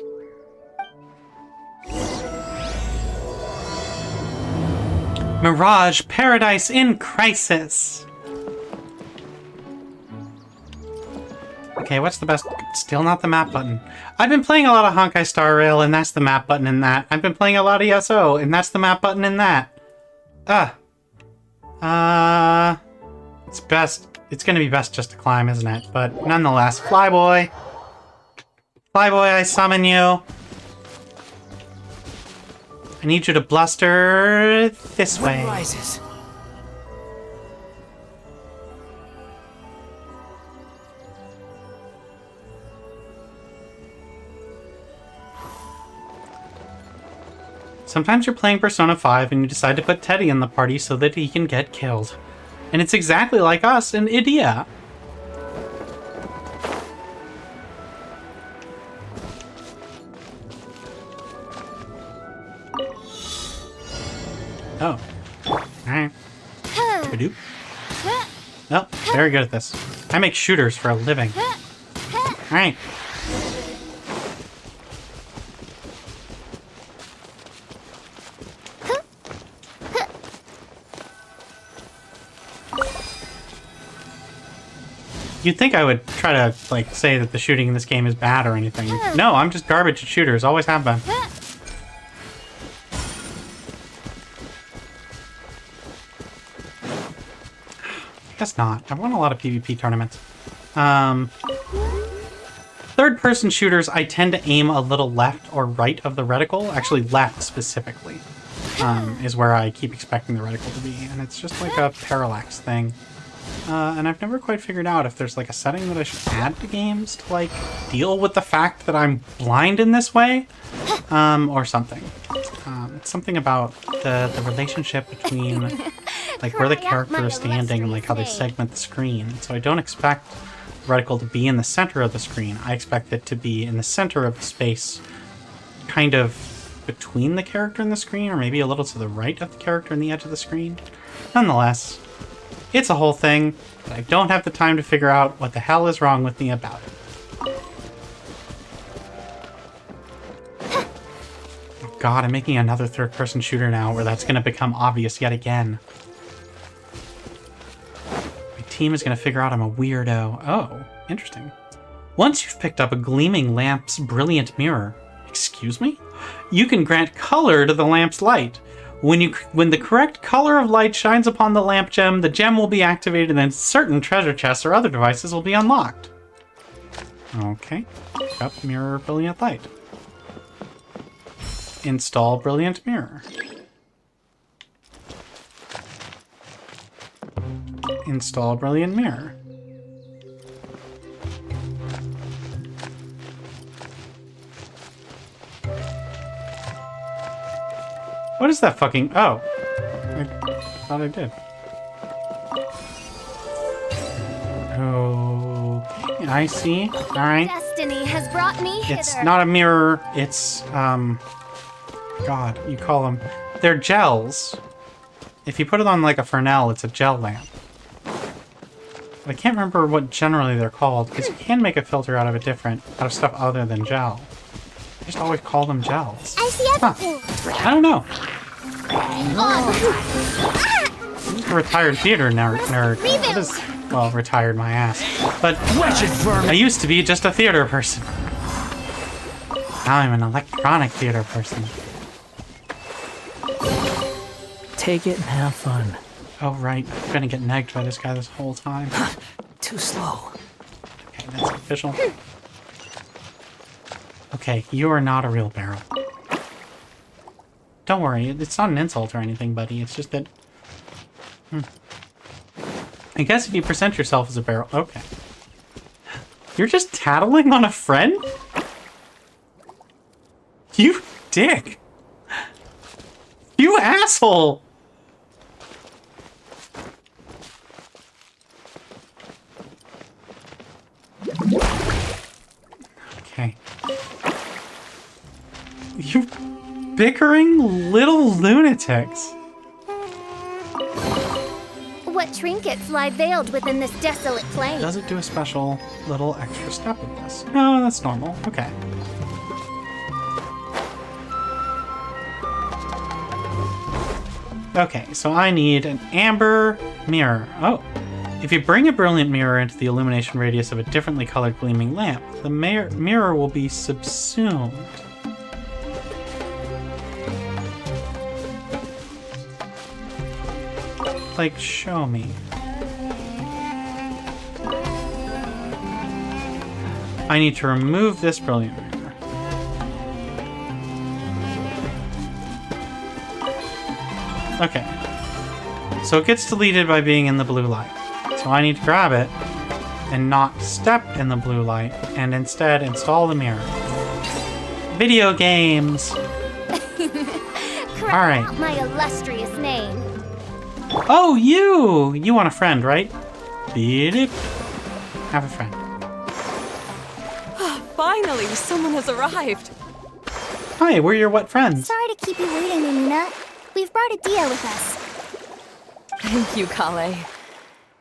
Mirage Paradise in Crisis. Okay, what's the best? Still not the map button. I've been playing a lot of Honkai Star Rail, and that's the map button in that. I've been playing a lot of ESO, and that's the map button in that. It's best. It's gonna be best just to climb, isn't it? But nonetheless, Flyboy. Flyboy, I summon you. I need you to bluster this way. Rises. Sometimes you're playing Persona 5 and you decide to put Teddy in the party so that he can get killed. And it's exactly like us in Idia. Oh. Alright. Ba-doop. Oh, very good at this. I make shooters for a living. Alright. You'd think I would try to, like, say that the shooting in this game is bad or anything. No, I'm just garbage at shooters. Always have been. I guess not. I've won a lot of PvP tournaments. Third-person shooters, I tend to aim a little left or right of the reticle. Actually, left specifically is where I keep expecting the reticle to be. And it's just like a parallax thing. And I've never quite figured out if there's like a setting that I should add to games to like deal with the fact that I'm blind in this way, or something. It's something about the relationship between like where the character is standing and like how they segment the screen. So I don't expect the reticle to be in the center of the screen. I expect it to be in the center of the space, kind of between the character and the screen, or maybe a little to the right of the character and the edge of the screen. Nonetheless, it's a whole thing, but I don't have the time to figure out what the hell is wrong with me about it. Oh god, I'm making another third-person shooter now where that's going to become obvious yet again. My team is going to figure out I'm a weirdo. Oh, interesting. Once you've picked up a gleaming lamp's brilliant mirror, excuse me? You can grant color to the lamp's light. When the correct color of light shines upon the lamp gem, the gem will be activated and certain treasure chests or other devices will be unlocked. Okay. Up mirror brilliant light. Install brilliant mirror. Install brilliant mirror. What is that fucking... Oh. I thought I did. Okay, I see. Alright. Destiny has brought me hither. It's not a mirror, it's, God, you call them... They're gels. If you put it on, like, a Fresnel, it's a gel lamp. But I can't remember what generally they're called, because you can make a filter out of stuff other than gel. just always call them gels. I see everything. I don't know. A retired theater nerd. That is, well, retired my ass. But I used to be just a theater person. Now I'm an electronic theater person. Take it and have fun. Oh, right. I'm gonna get negged by this guy this whole time. Too slow. Okay, that's official. Okay, you are not a real barrel. Don't worry, it's not an insult or anything, buddy. It's just that... I guess if you present yourself as a barrel... Okay. You're just tattling on a friend? You dick! You asshole! Okay. You bickering little lunatics. What trinkets lie veiled within this desolate plain? Does it do a special little extra step with this? No, that's normal. Okay. Okay, so I need an amber mirror. Oh. If you bring a brilliant mirror into the illumination radius of a differently colored gleaming lamp, the mirror will be subsumed. Like, show me. I need to remove this brilliant mirror. Okay. So it gets deleted by being in the blue light. So I need to grab it and not step in the blue light and instead install the mirror. Video games! Alright. My illustrious name. Oh, you! You want a friend, right? Beat it. Have a friend. Finally, someone has arrived. Hi, we're your wet friends. Sorry to keep you waiting, Amina. We've brought Adia with us. Thank you, Klee.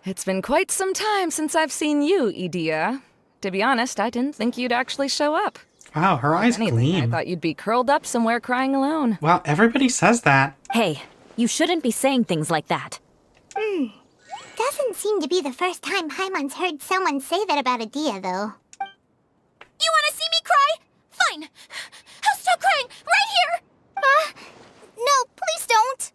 It's been quite some time since I've seen you, Idia. To be honest, I didn't think you'd actually show up. Wow, her eyes gleam. I thought you'd be curled up somewhere crying alone. Well, everybody says that. Hey, you shouldn't be saying things like that. Doesn't seem to be the first time Paimon's heard someone say that about Adia, though. You want to see me cry? Fine. I'll stop crying right here. No, please don't.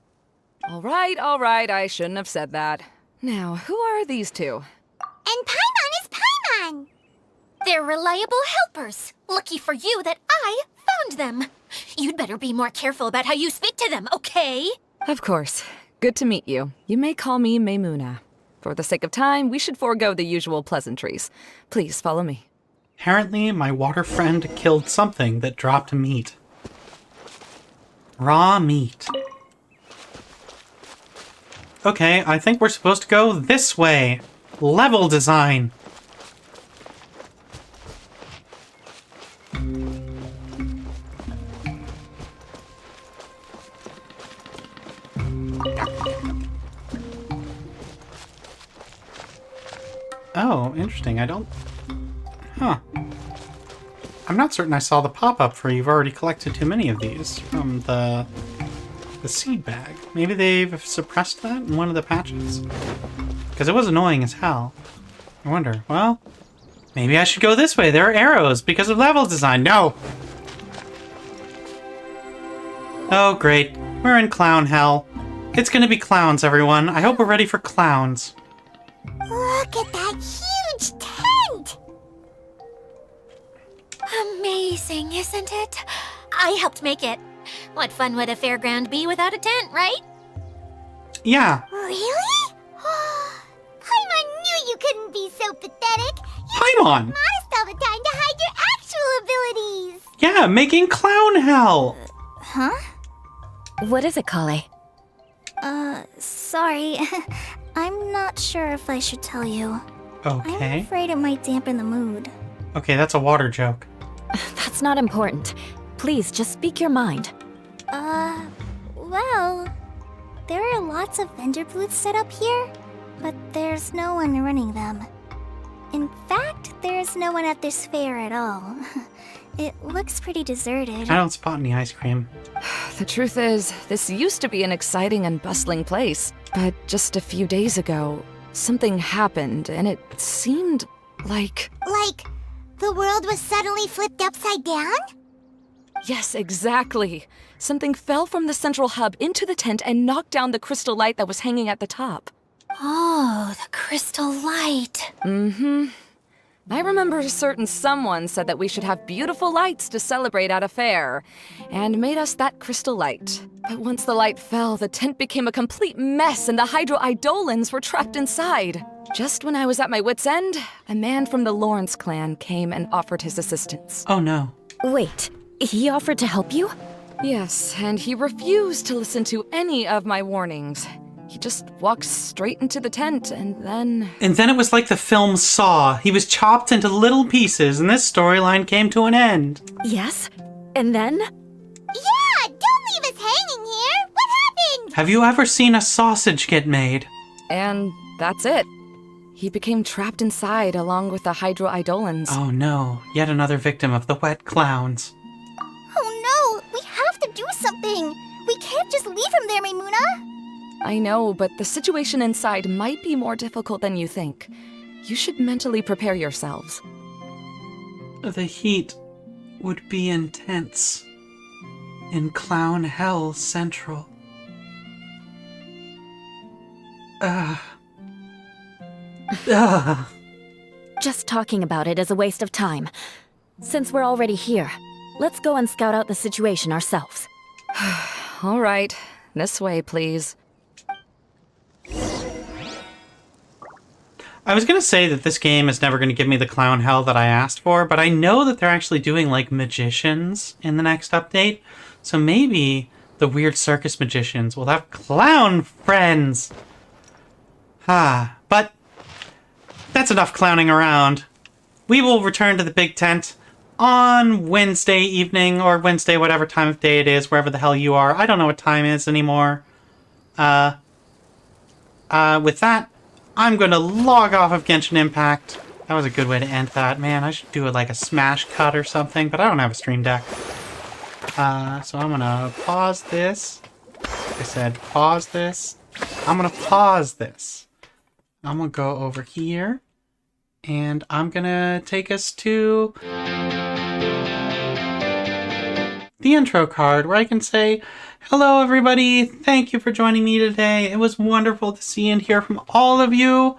All right, I shouldn't have said that. Now, who are these two? And Paimon is Paimon! They're reliable helpers. Lucky for you that I found them. You'd better be more careful about how you speak to them, okay? Of course. Good to meet you. You may call me Maymuna. For the sake of time, we should forego the usual pleasantries. Please follow me. Apparently, my water friend killed something that dropped meat. Raw meat. Okay, I think we're supposed to go this way. Level design. Oh, interesting. I don't... Huh. I'm not certain I saw the pop-up for you've already collected too many of these from the seed bag. Maybe they've suppressed that in one of the patches? Because it was annoying as hell. I wonder, well, maybe I should go this way. There are arrows because of level design. No! Oh, great. We're in clown hell. It's gonna be clowns, everyone. I hope we're ready for clowns. Look at that huge tent! Amazing, isn't it? I helped make it. What fun would a fairground be without a tent, right? Yeah. Really? Paimon knew you couldn't be so pathetic. Paimon! You're modest all the time to hide your actual abilities. Yeah, making clown hell. Huh? What is it, Klee? Sorry. I'm not sure if I should tell you. Okay. I'm afraid it might dampen the mood. Okay, that's a water joke. That's not important. Please, just speak your mind. Well, there are lots of vendor booths set up here, but there's no one running them. In fact, there's no one at this fair at all. It looks pretty deserted. I don't spot any ice cream. The truth is, this used to be an exciting and bustling place. But just a few days ago, something happened, and it seemed like... Like, the world was suddenly flipped upside down? Yes, exactly. Something fell from the central hub into the tent and knocked down the crystal light that was hanging at the top. Oh, the crystal light. Mm-hmm. I remember a certain someone said that we should have beautiful lights to celebrate at a fair, and made us that crystal light. But once the light fell, the tent became a complete mess and the Hydro-Eidolons were trapped inside. Just when I was at my wit's end, a man from the Lawrence clan came and offered his assistance. Oh no. Wait, he offered to help you? Yes, and he refused to listen to any of my warnings. He just walked straight into the tent, and then... And then it was like the film Saw. He was chopped into little pieces, and this storyline came to an end. Yes? And then? Yeah, don't leave us hanging here! What happened? Have you ever seen a sausage get made? And that's it. He became trapped inside along with the Hydro-Eidolons. Oh no, yet another victim of the wet clowns. Oh no, we have to do something! We can't just leave him there, Maimuna! I know, but the situation inside might be more difficult than you think. You should mentally prepare yourselves. The heat would be intense in Clown Hell Central. Just talking about it is a waste of time. Since we're already here, let's go and scout out the situation ourselves. All right, this way, please. I was gonna say that this game is never gonna give me the clown hell that I asked for, but I know that they're actually doing like magicians in the next update. So maybe the weird circus magicians will have clown friends. But that's enough clowning around. We will return to the big tent on Wednesday evening, or Wednesday, whatever time of day it is, wherever the hell you are. I don't know what time it is anymore. With that, I'm going to log off of Genshin Impact. That was a good way to end that. Man, I should do it like a smash cut or something, but I don't have a stream deck. So I'm going to pause this. Like I said, pause this. I'm going to pause this. I'm going to go over here, and I'm going to take us to the intro card, where I can say, hello everybody, thank you for joining me today. It was wonderful to see and hear from all of you.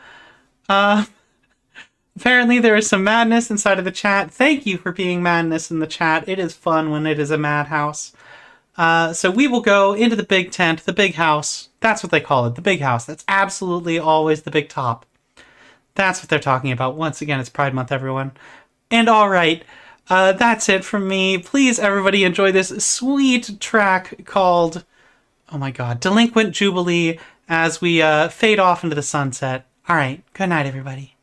Apparently there is some madness inside of the chat. Thank you for being madness in the chat. It is fun when it is a madhouse. So we will go into the big tent, the big house. That's what they call it, the big house. That's absolutely always the big top. That's what they're talking about. Once again, it's Pride Month, everyone. And all right, that's it from me. Please, everybody, enjoy this sweet track called, oh my god, Delinquent Jubilee as we fade off into the sunset. All right, good night, everybody.